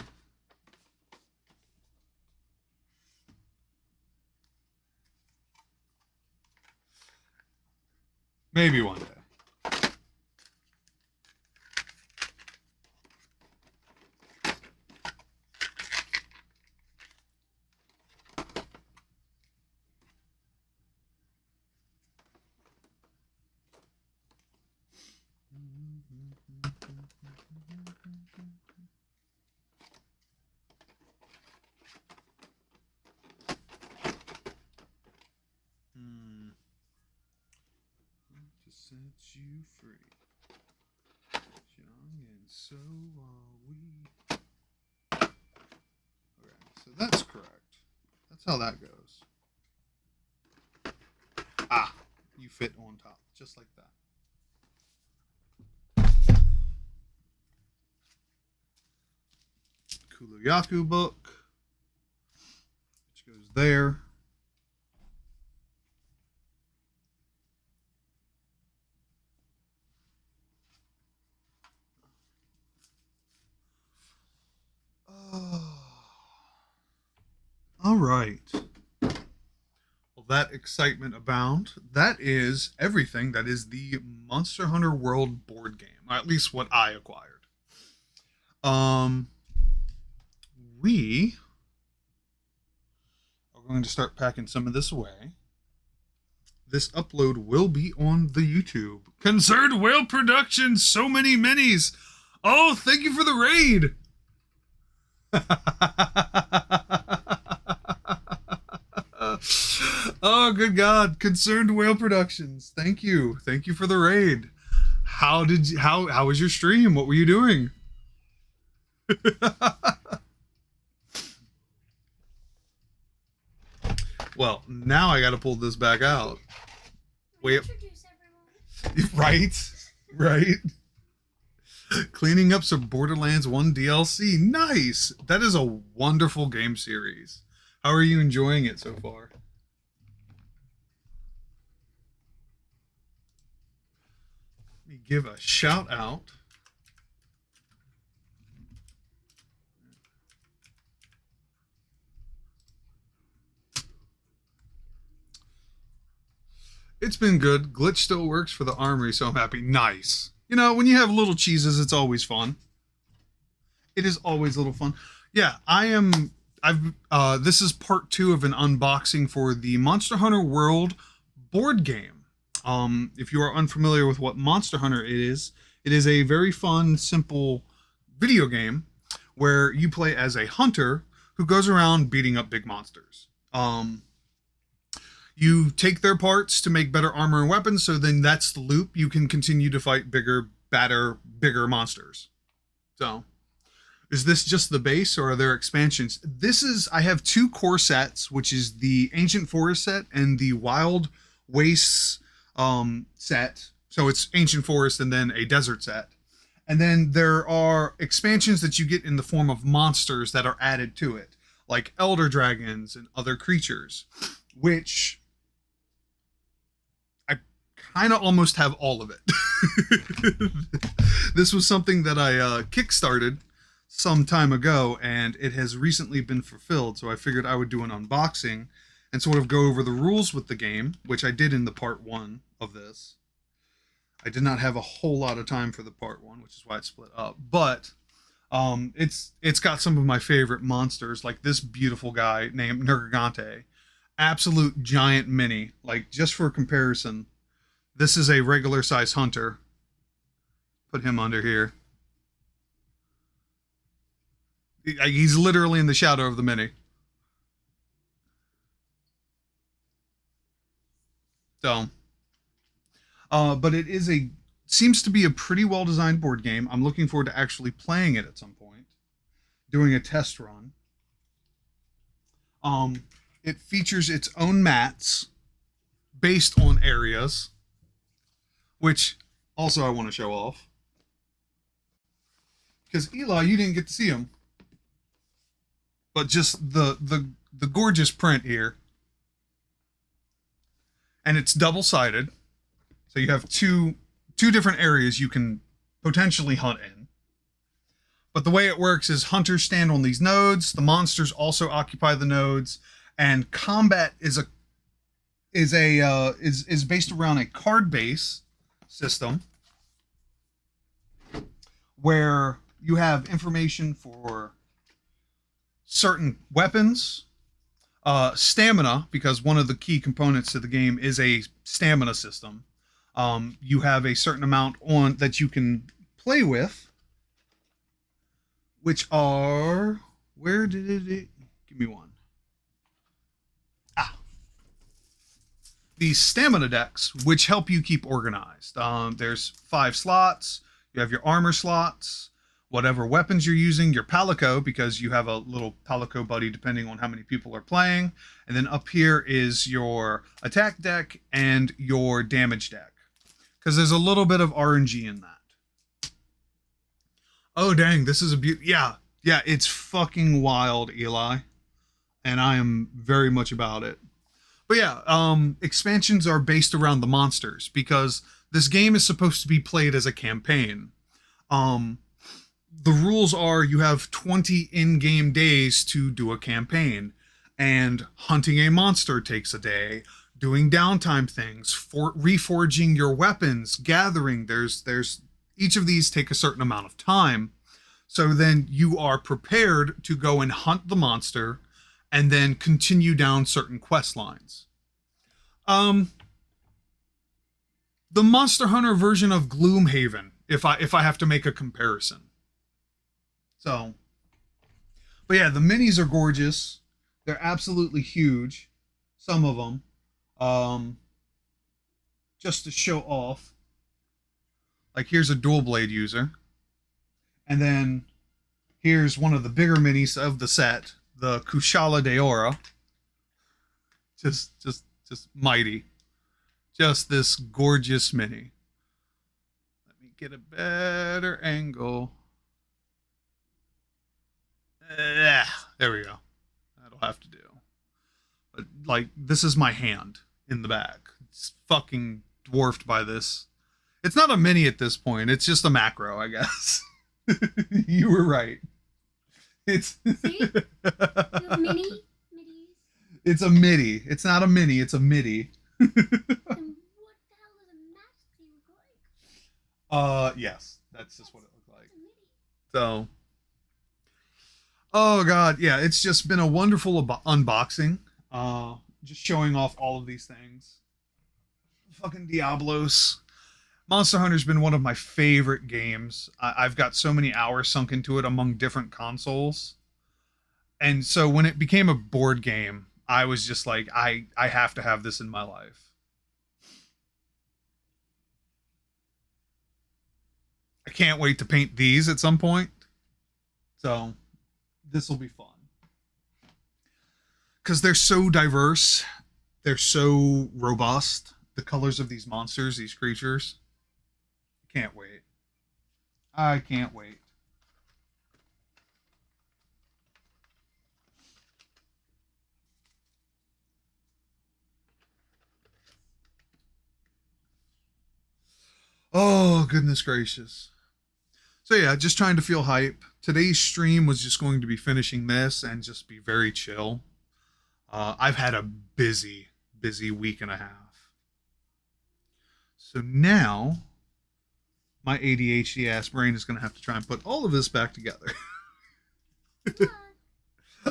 Maybe one day. To set you free, young and so are we. Okay, so that's correct. That's how that goes. Ah, you fit on top, just like that. Kuluyaku book, which goes there. All right. Well, that excitement abound. That is everything. That is the Monster Hunter World board game, at least what I acquired. We are going to start packing some of this away. This upload will be on the YouTube. Concerned Whale Productions, so many minis. Oh, thank you for the raid. Oh, good God. Concerned Whale Productions. Thank you. Thank you for the raid. How was your stream? What were you doing? Well, now I got to pull this back out. Wait. Introduce everyone. Right. Cleaning up some Borderlands 1 DLC. Nice. That is a wonderful game series. How are you enjoying it so far? Let me give a shout out. It's been good. Glitch still works for the armory, so I'm happy. Nice. You know, when you have little cheeses, it's always fun. It is always a little fun. Yeah, this is part 2 of an unboxing for the Monster Hunter World board game. If you are unfamiliar with what Monster Hunter is, it is a very fun, simple video game where you play as a hunter who goes around beating up big monsters. You take their parts to make better armor and weapons, so then that's the loop. You can continue to fight bigger, badder, bigger monsters. So, is this just the base, or are there expansions? I have 2 core sets, which is the Ancient Forest set and the Wild Wastes set. So it's Ancient Forest and then a Desert set. And then there are expansions that you get in the form of monsters that are added to it, like Elder Dragons and other creatures, which I kind of almost have all of it. This was something that I kickstarted some time ago, and it has recently been fulfilled, so I figured I would do an unboxing and sort of go over the rules with the game, which I did in the part 1 of this. I did not have a whole lot of time for the part 1, which is why it split up, but it's got some of my favorite monsters, like this beautiful guy named Nergigante. Absolute giant mini. Like, just for comparison, this is a regular size hunter. Put him under here. He's literally in the shadow of the mini. So, but it seems to be a pretty well designed board game. I'm looking forward to actually playing it at some point, doing a test run. It features its own mats based on areas, which also I want to show off. Because Eli, you didn't get to see him. But just the gorgeous print here. And it's double-sided. So you have two different areas you can potentially hunt in. But the way it works is hunters stand on these nodes, the monsters also occupy the nodes, and combat is based around a card base system where you have information for certain weapons, stamina, because one of the key components to the game is a stamina system. You have a certain amount on that you can play with, which are, where did it, give me one. Ah, these stamina decks, which help you keep organized. There's 5 slots. You have your armor slots, whatever weapons you're using, your palico, because you have a little palico buddy depending on how many people are playing. And then up here is your attack deck and your damage deck, because there's a little bit of RNG in that. Oh, dang, this is a beaut. Yeah, it's fucking wild, Eli. And I am very much about it. But yeah, expansions are based around the monsters, because this game is supposed to be played as a campaign. The rules are you have 20 in-game days to do a campaign, and hunting a monster takes a day. Doing downtime things, for reforging your weapons, gathering. There's each of these take a certain amount of time. So then you are prepared to go and hunt the monster, and then continue down certain quest lines. The Monster Hunter version of Gloomhaven, if I have to make a comparison. So, but yeah, the minis are gorgeous. They're absolutely huge. Some of them. Just to show off. Like, here's a dual blade user. And then here's one of the bigger minis of the set, the Kushala Deora. Just mighty. Just this gorgeous mini. Let me get a better angle. There we go. That'll have to do. But, like, this is my hand in the back. It's fucking dwarfed by this. It's not a mini at this point. It's just a macro, I guess. You were right. It's See? You have middies. It's a midi. It's not a mini. It's a midi. And what the hell does a mask look like? Yes. That's just what it looked like. It's a midi. So, oh god, yeah, it's just been a wonderful unboxing. Just showing off all of these things. Fucking Diablos. Monster Hunter's been one of my favorite games. I've got so many hours sunk into it among different consoles. And so when it became a board game, I was just like, I have to have this in my life. I can't wait to paint these at some point. So this will be fun. Because they're so diverse. They're so robust. The colors of these monsters, these creatures. Can't wait. I can't wait. Oh, goodness gracious. So yeah, just trying to feel hype. Today's stream was just going to be finishing this and just be very chill. I've had a busy week and a half. So now, my ADHD ass brain is going to have to try and put all of this back together.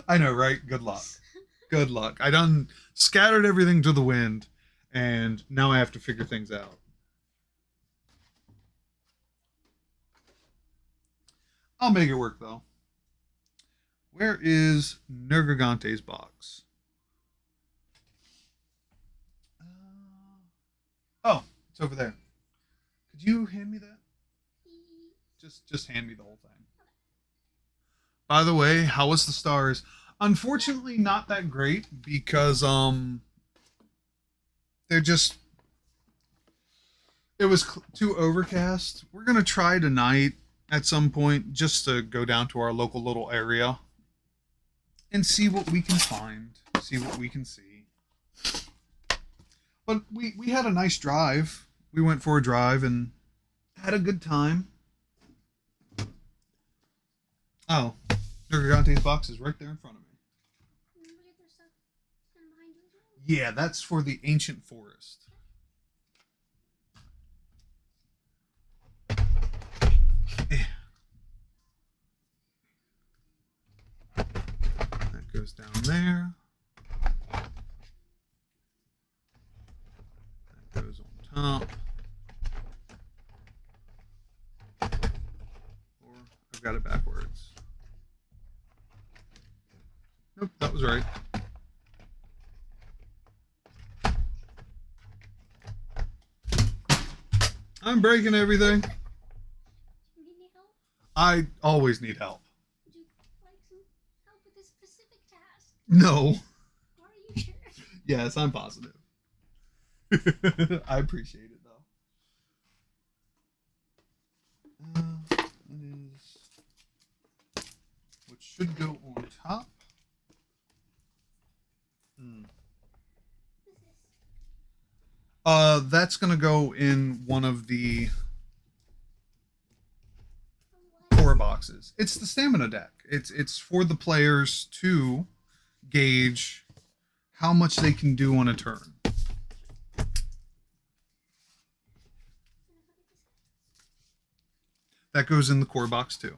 I know, right? Good luck. Good luck. I done scattered everything to the wind, and now I have to figure things out. I'll make it work, though. Where is Nergigante's box? Oh, it's over there. Could you hand me that? Just hand me the whole thing. By the way, how was the stars? Unfortunately, not that great because they're just, it was too overcast. We're gonna try tonight at some point just to go down to our local little area and see what we can find, see what we can see. But we had a nice drive. We went for a drive and had a good time. Oh, Nergigante's box is right there in front of me. Yeah, that's for the ancient forest. That goes down there. That goes on top. got it backwards. Nope, that was right. I'm breaking everything. You need any help? I always need help. Would you like some help with this specific task? No. Are you sure? Yes, I'm positive. I appreciate it, though. That is what should go on top. What's this? That's gonna go in one of the What? core boxes. It's the stamina deck. It's for the players to gauge how much they can do on a turn. That goes in the core box too.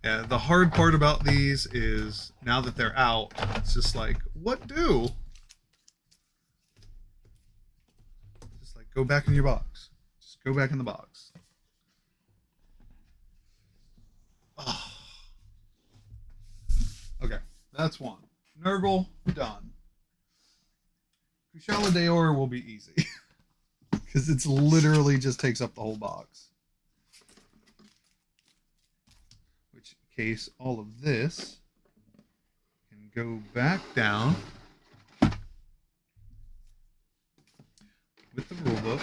Yeah, the hard part about these is now that they're out, it's just like, what do? Just like, go back in your box. Just go back in the box. Oh. Okay, that's one. Nurgle, done. Kushala Daor will be easy. Because it's literally just takes up the whole box. Which case all of this can go back down with the rulebook.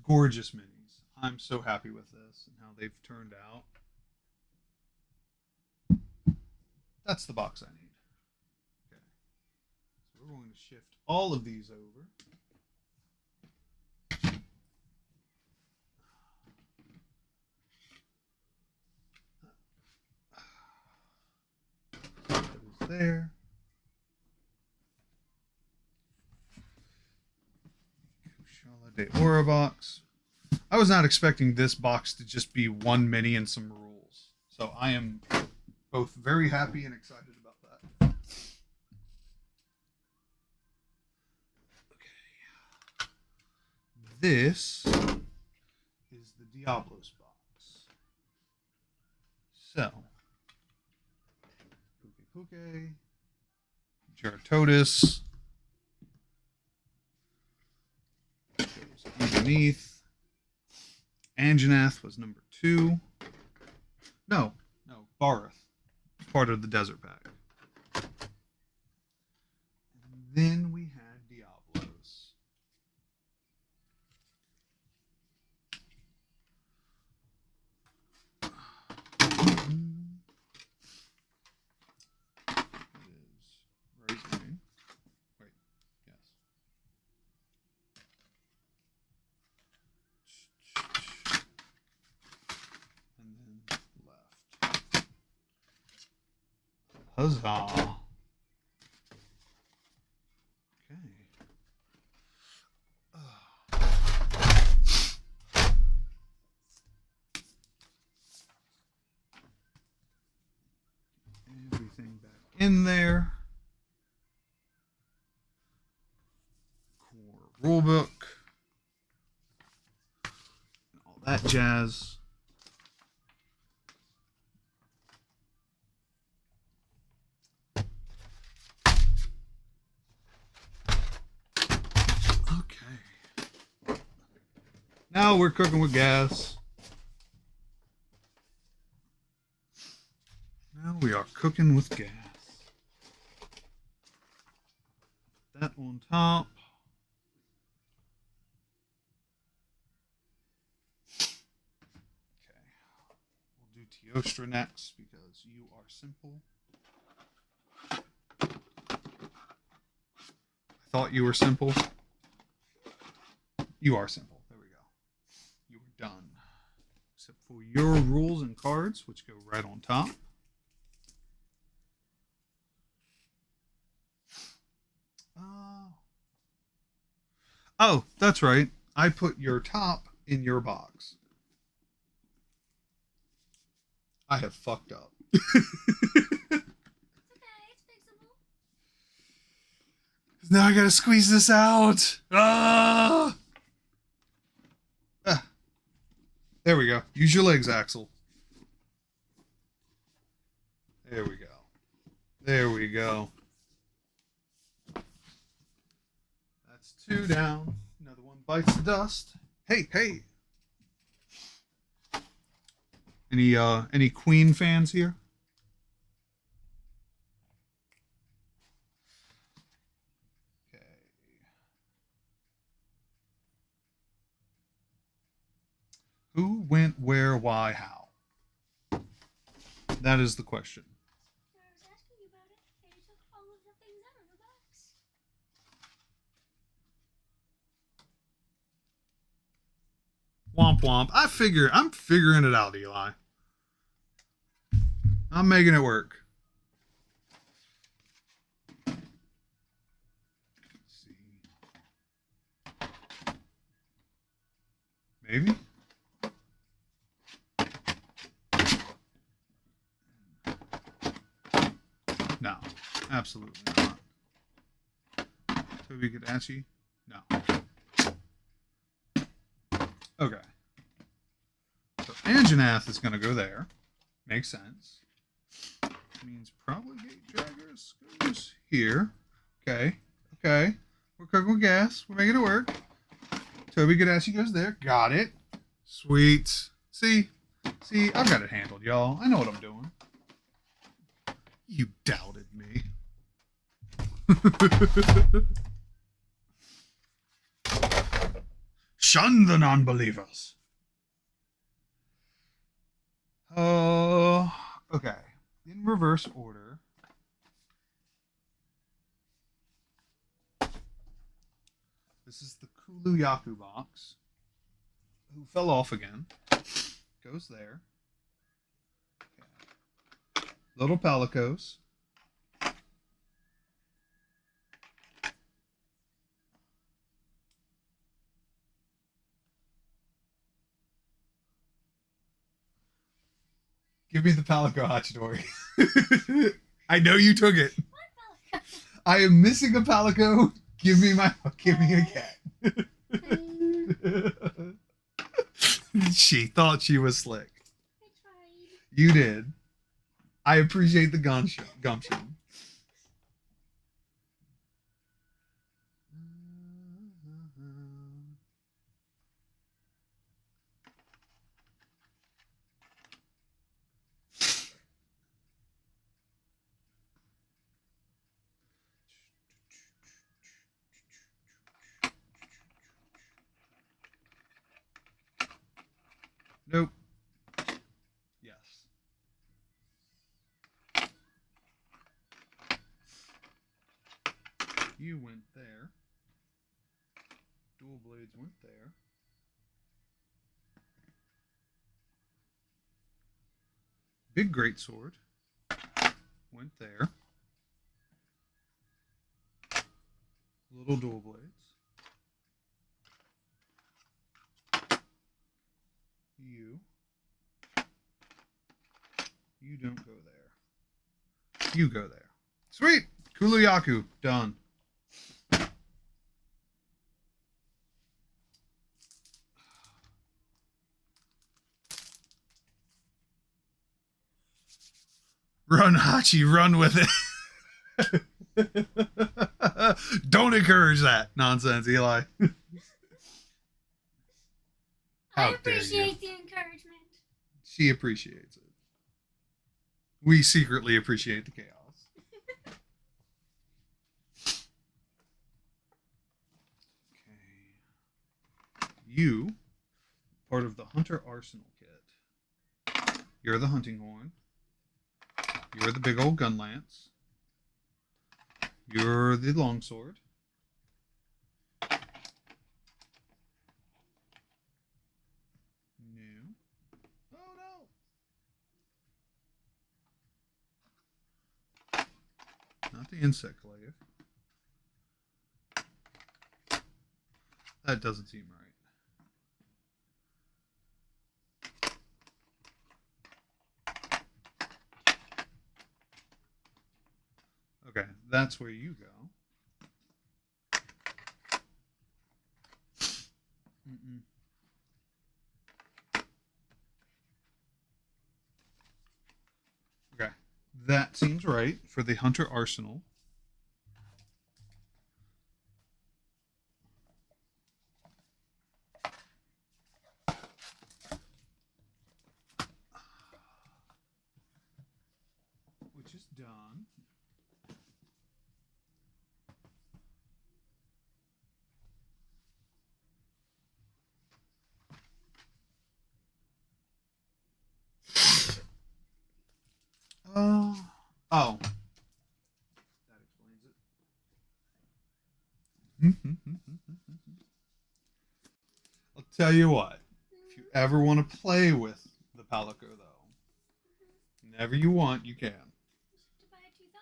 Gorgeous minis. I'm so happy with this and how they've turned out. That's the box I need. Okay. So we're going to shift all of these over. That is there. Kushala Daora box. I was not expecting this box to just be one mini and some rules. So I am both very happy and excited about that. Okay. This is the Diablos box. So, Puke Puke, Geratotus, goes underneath. Anjanath was number 2. No, Barth. Part of the Desert Pack. And then we had Diablos. It is Rosemary. Wait, yes. And then left. Huzzah. Okay. Everything back in there. Core rulebook. All that jazz. Okay. Now we're cooking with gas. Now we are cooking with gas. That on top. Okay. We'll do Teostra next because you are simple. I thought you were simple. You are simple. There we go. You are done. Except for your rules and cards, which go right on top. Oh, that's right. I put your top in your box. I have fucked up. It's okay, it's fixable. Now I gotta squeeze this out. Ah! Ah. There we go. Use your legs, Axel. There we go. There we go. That's two down. Another one bites the dust. Hey, hey. Any Queen fans here? Okay. Who went where, why, how? That is the question. I was asking you about it, and you took all of the things out of the box. Womp womp. I'm figuring it out, Eli. I'm making it work. Let's see. Maybe? No. Absolutely not. Toby Gadachi? No. Okay. So Anjanath is going to go there. Makes sense. Means probably Gate Draggers goes here. Okay. Okay. We're cooking with gas. We're making it work. Toby Gadachi goes there. Got it. Sweet. See? See, I've got it handled, y'all. I know what I'm doing. You doubted me. Shun the non-believers. Oh, okay. In reverse order. This is the Kulu Yaku box. Who fell off again. Goes there. Okay. Little Palicos. Give me the Palico Hachidori. I know you took it. What, I am missing a Palico. Give me a cat. She thought she was slick. I tried. You did. I appreciate the gumption. Nope. Yes. You went there. Dual blades went there. Big greatsword went there. Little dual blades. You don't go there. You go there. Sweet! Kuluyaku. Done. Run, Hachi, run with it. Don't encourage that nonsense, Eli. I appreciate the encouragement. She appreciates it. We secretly appreciate the chaos. Okay. You, part of the Hunter Arsenal kit. You're the hunting horn. You're the big old gun lance. You're the longsword. No. Oh no. Not the insect glaive. That doesn't seem right. Okay, that's where you go. That seems right for the Hunter Arsenal. Which is done. Oh. That explains it. I'll tell you what. If you ever want to play with the Palico, though, whenever you want, you can. To buy a $2,000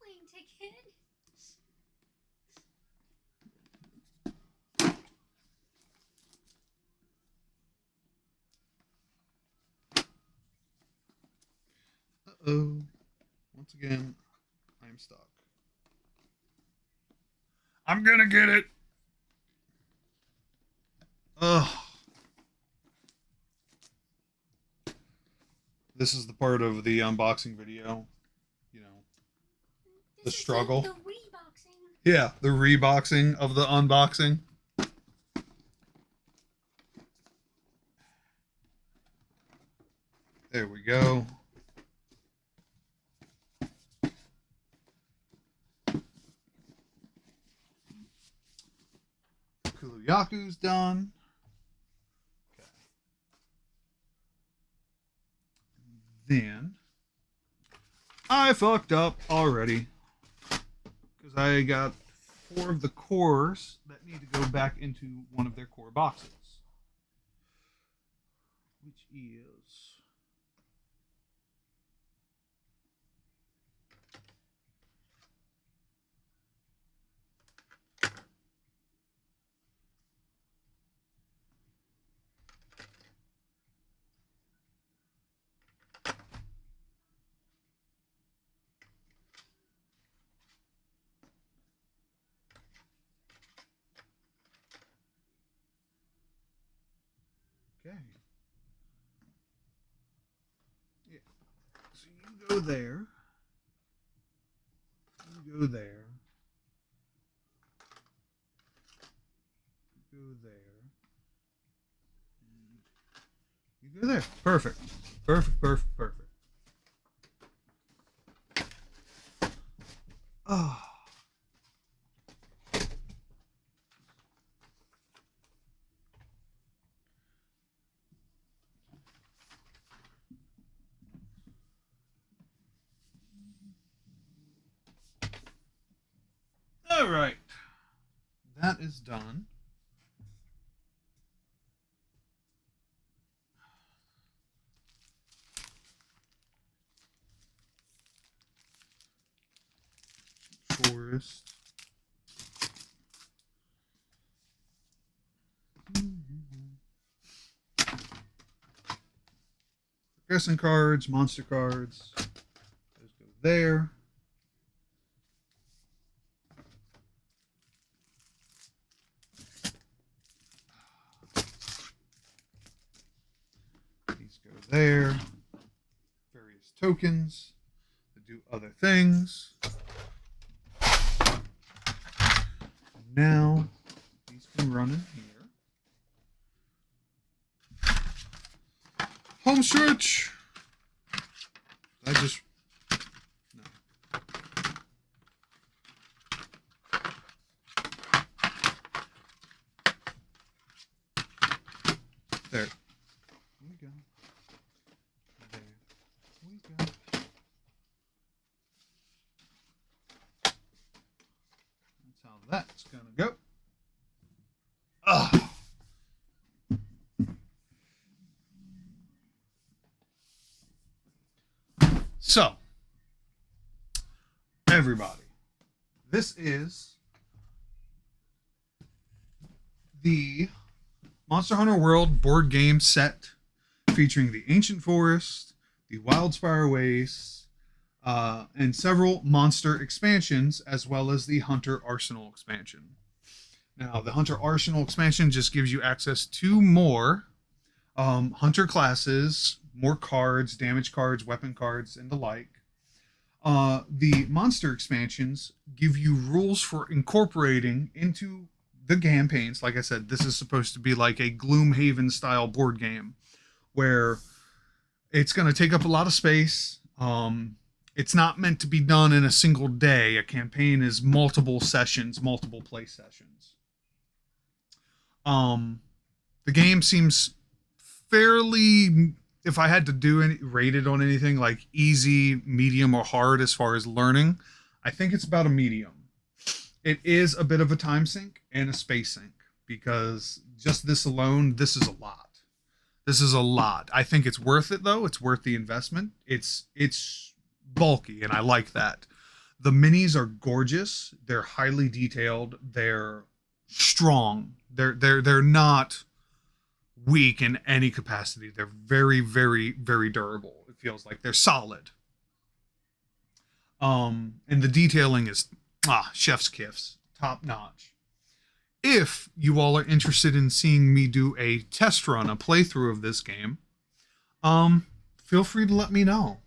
plane ticket. Uh-oh. Once again, I'm stuck. I'm gonna get it. Ugh. This is the part of the unboxing video. You know, the This is struggle. The reboxing. Yeah, the reboxing of the unboxing. There we go. Kuluyaku's done. Okay. Then I fucked up already because I got 4 of the cores that need to go back into one of their core boxes, which is okay. Yeah. So you go there. You go there. You go there. You go there. Perfect. Perfect, perfect, perfect. Oh. All right. That is done. Forest. Progression cards, monster cards. Those go there. These go there. Various tokens that do other things. And now these can run in here. Home stretch. I just no. There. We go. There. We go. That's how that's gonna go. Ugh. So, everybody, this is the Monster Hunter World board game set featuring the Ancient Forest, the Wildspire Wastes, and several monster expansions, as well as the Hunter Arsenal expansion. Now, the Hunter Arsenal expansion just gives you access to more Hunter classes, more cards, damage cards, weapon cards, and the like. The monster expansions give you rules for incorporating into the campaigns. Like I said, this is supposed to be like a Gloomhaven style board game where it's going to take up a lot of space. It's not meant to be done in a single day. A campaign is multiple sessions, multiple play sessions. Um, the game seems fairly, if I had to do any rate it on anything, like easy, medium, or hard as far as learning, I think it's about a medium. It is a bit of a time sink and a space sink because just this alone, this is a lot. This is a lot. I think it's worth it though. It's worth the investment. It's bulky and I like that. The minis are gorgeous. They're highly detailed. They're strong. They're not weak in any capacity. They're very, very, very durable. It feels like they're solid. And the detailing is chef's kiss, top notch. If you all are interested in seeing me do a test run, a playthrough of this game, feel free to let me know.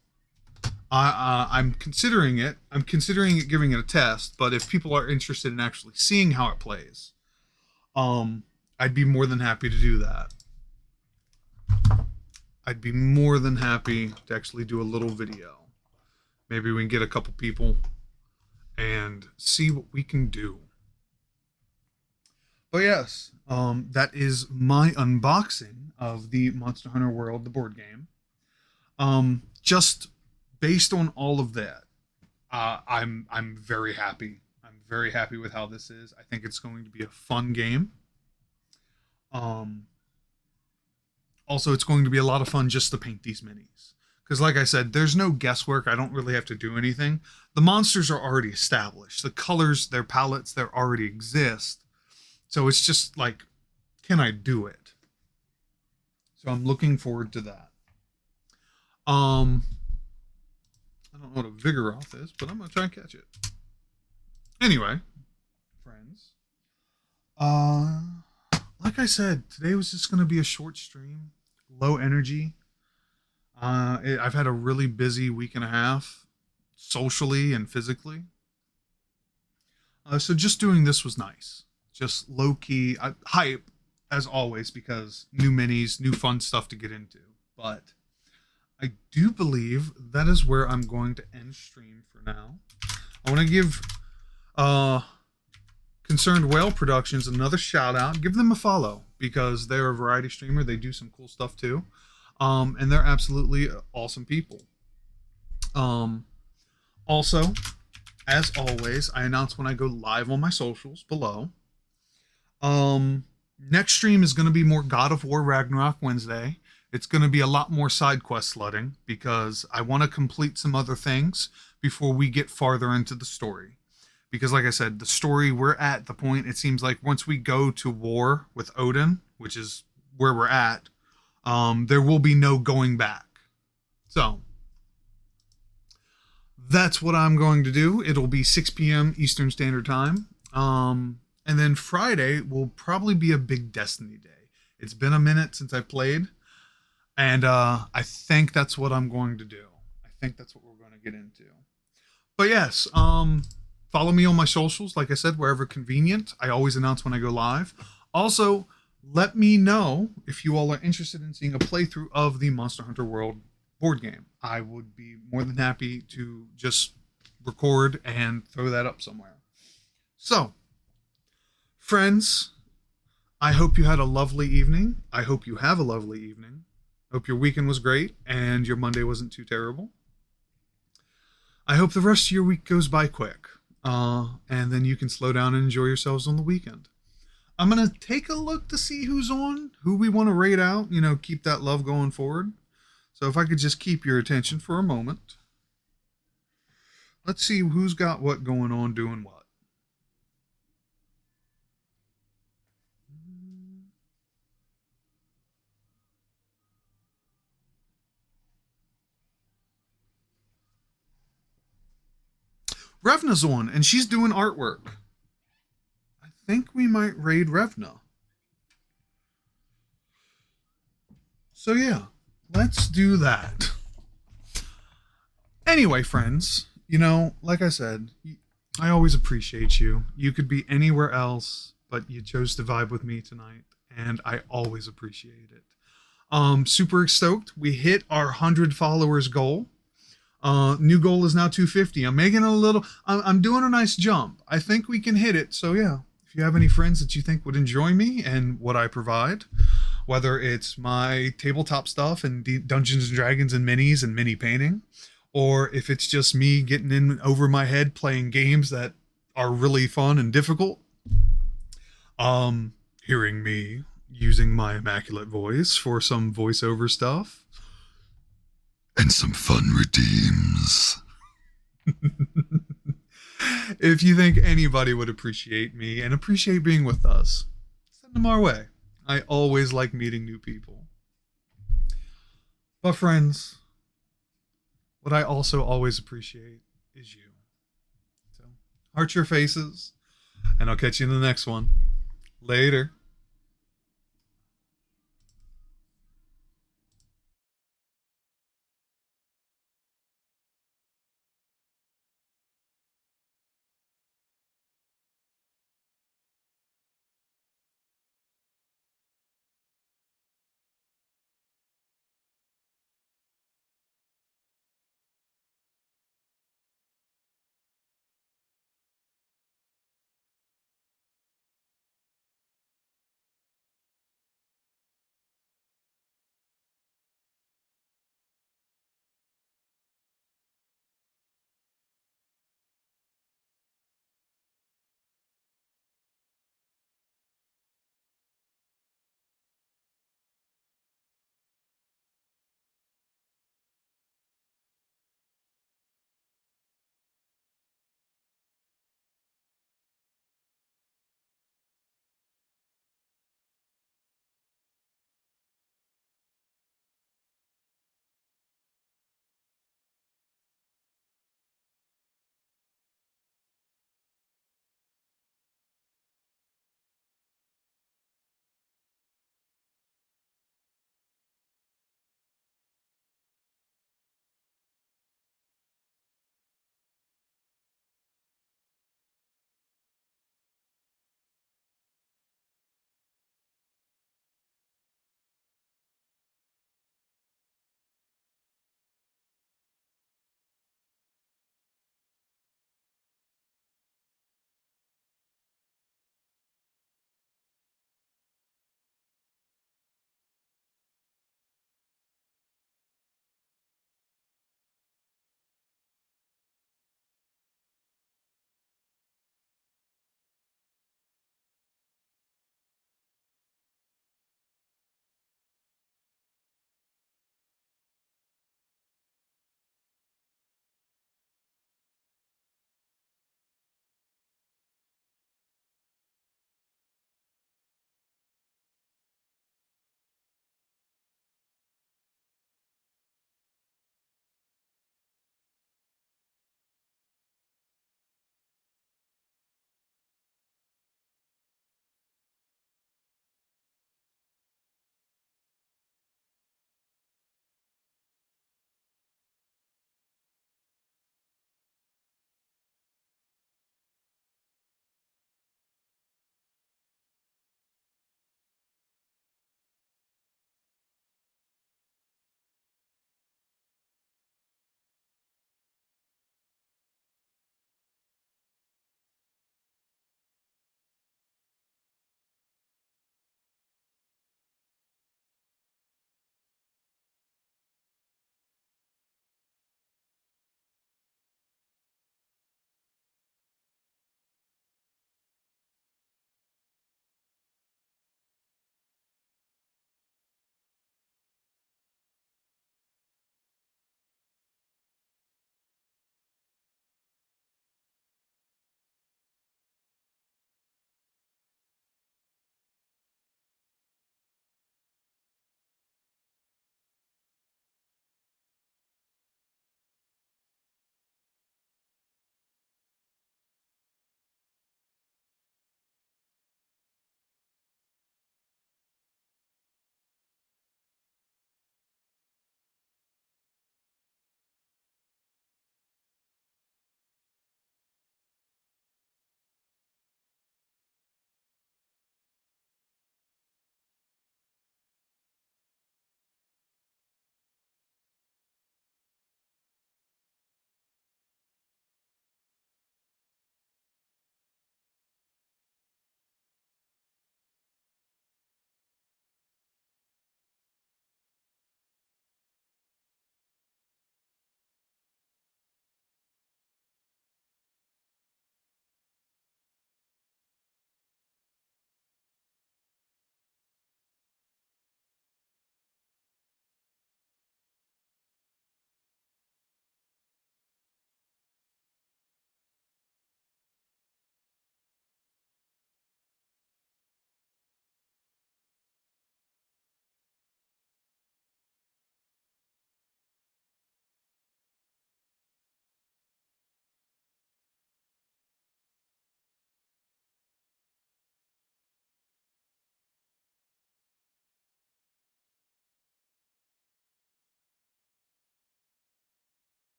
I'm considering it. I'm considering it, giving it a test. But if people are interested in actually seeing how it plays, I'd be more than happy to do that. I'd be more than happy to actually do a little video. Maybe we can get a couple people and see what we can do. But yes, that is my unboxing of the Monster Hunter World, the board game. Just based on all of that, I'm very happy. I'm very happy with how this is. I think it's going to be a fun game. Also, it's going to be a lot of fun just to paint these minis. Because like I said, there's no guesswork. I don't really have to do anything. The monsters are already established. The colors, their palettes, they already exist. So it's just like, can I do it? So I'm looking forward to that. I don't know what a Vigoroth is, but I'm going to try and catch it. Anyway, friends. Like I said, today was just going to be a short stream. Low energy. I've had a really busy week and a half, socially and physically. So just doing this was nice. Just low key hype as always because new minis, new fun stuff to get into. But I do believe that is where I'm going to end stream for now. I want to give Concerned Whale Productions another shout out. Give them a follow because they're a variety streamer. They do some cool stuff too. And they're absolutely awesome people. Also, as always, I announce when I go live on my socials below. Next stream is going to be more God of War Ragnarok Wednesday. It's going to be a lot more side quest sledding because I want to complete some other things before we get farther into the story. Because like I said, the story, we're at the point, it seems like once we go to war with Odin, which is where we're at, there will be no going back. So, that's what I'm going to do. It'll be 6 p.m. Eastern Standard Time. And then Friday will probably be a big Destiny day. It's been a minute since I played. And I think that's what I'm going to do. I think that's what we're going to get into. But yes, follow me on my socials. Like I said, wherever convenient. I always announce when I go live. Also, let me know if you all are interested in seeing a playthrough of the Monster Hunter World board game. I would be more than happy to just record and throw that up somewhere. So, friends, I hope you had a lovely evening. I hope you have a lovely evening. Hope your weekend was great and your Monday wasn't too terrible. I hope the rest of your week goes by quick. And then you can slow down and enjoy yourselves on the weekend. I'm going to take a look to see who's on, who we want to rate out, keep that love going forward. So if I could just keep your attention for a moment. Let's see who's got what going on, doing what. Revna's on, and she's doing artwork. I think we might raid Revna. So yeah, let's do that. Anyway, friends, You know, like I said, I always appreciate you. You could be anywhere else, but you chose to vibe with me tonight, and I always appreciate it. Super stoked. We hit our 100 followers goal. New goal is now 250. I'm making a little. I'm doing a nice jump. I think we can hit it. So yeah, if you have any friends that you think would enjoy me and what I provide, whether it's my tabletop stuff and Dungeons and Dragons and minis and mini painting, or if it's just me getting in over my head playing games that are really fun and difficult, hearing me using my immaculate voice for some voiceover stuff and some fun redeems. If you think anybody would appreciate me and appreciate being with us, send them our way. I always like meeting new people. But friends, what I also always appreciate is you. So, heart your faces, and I'll catch you in the next one. Later.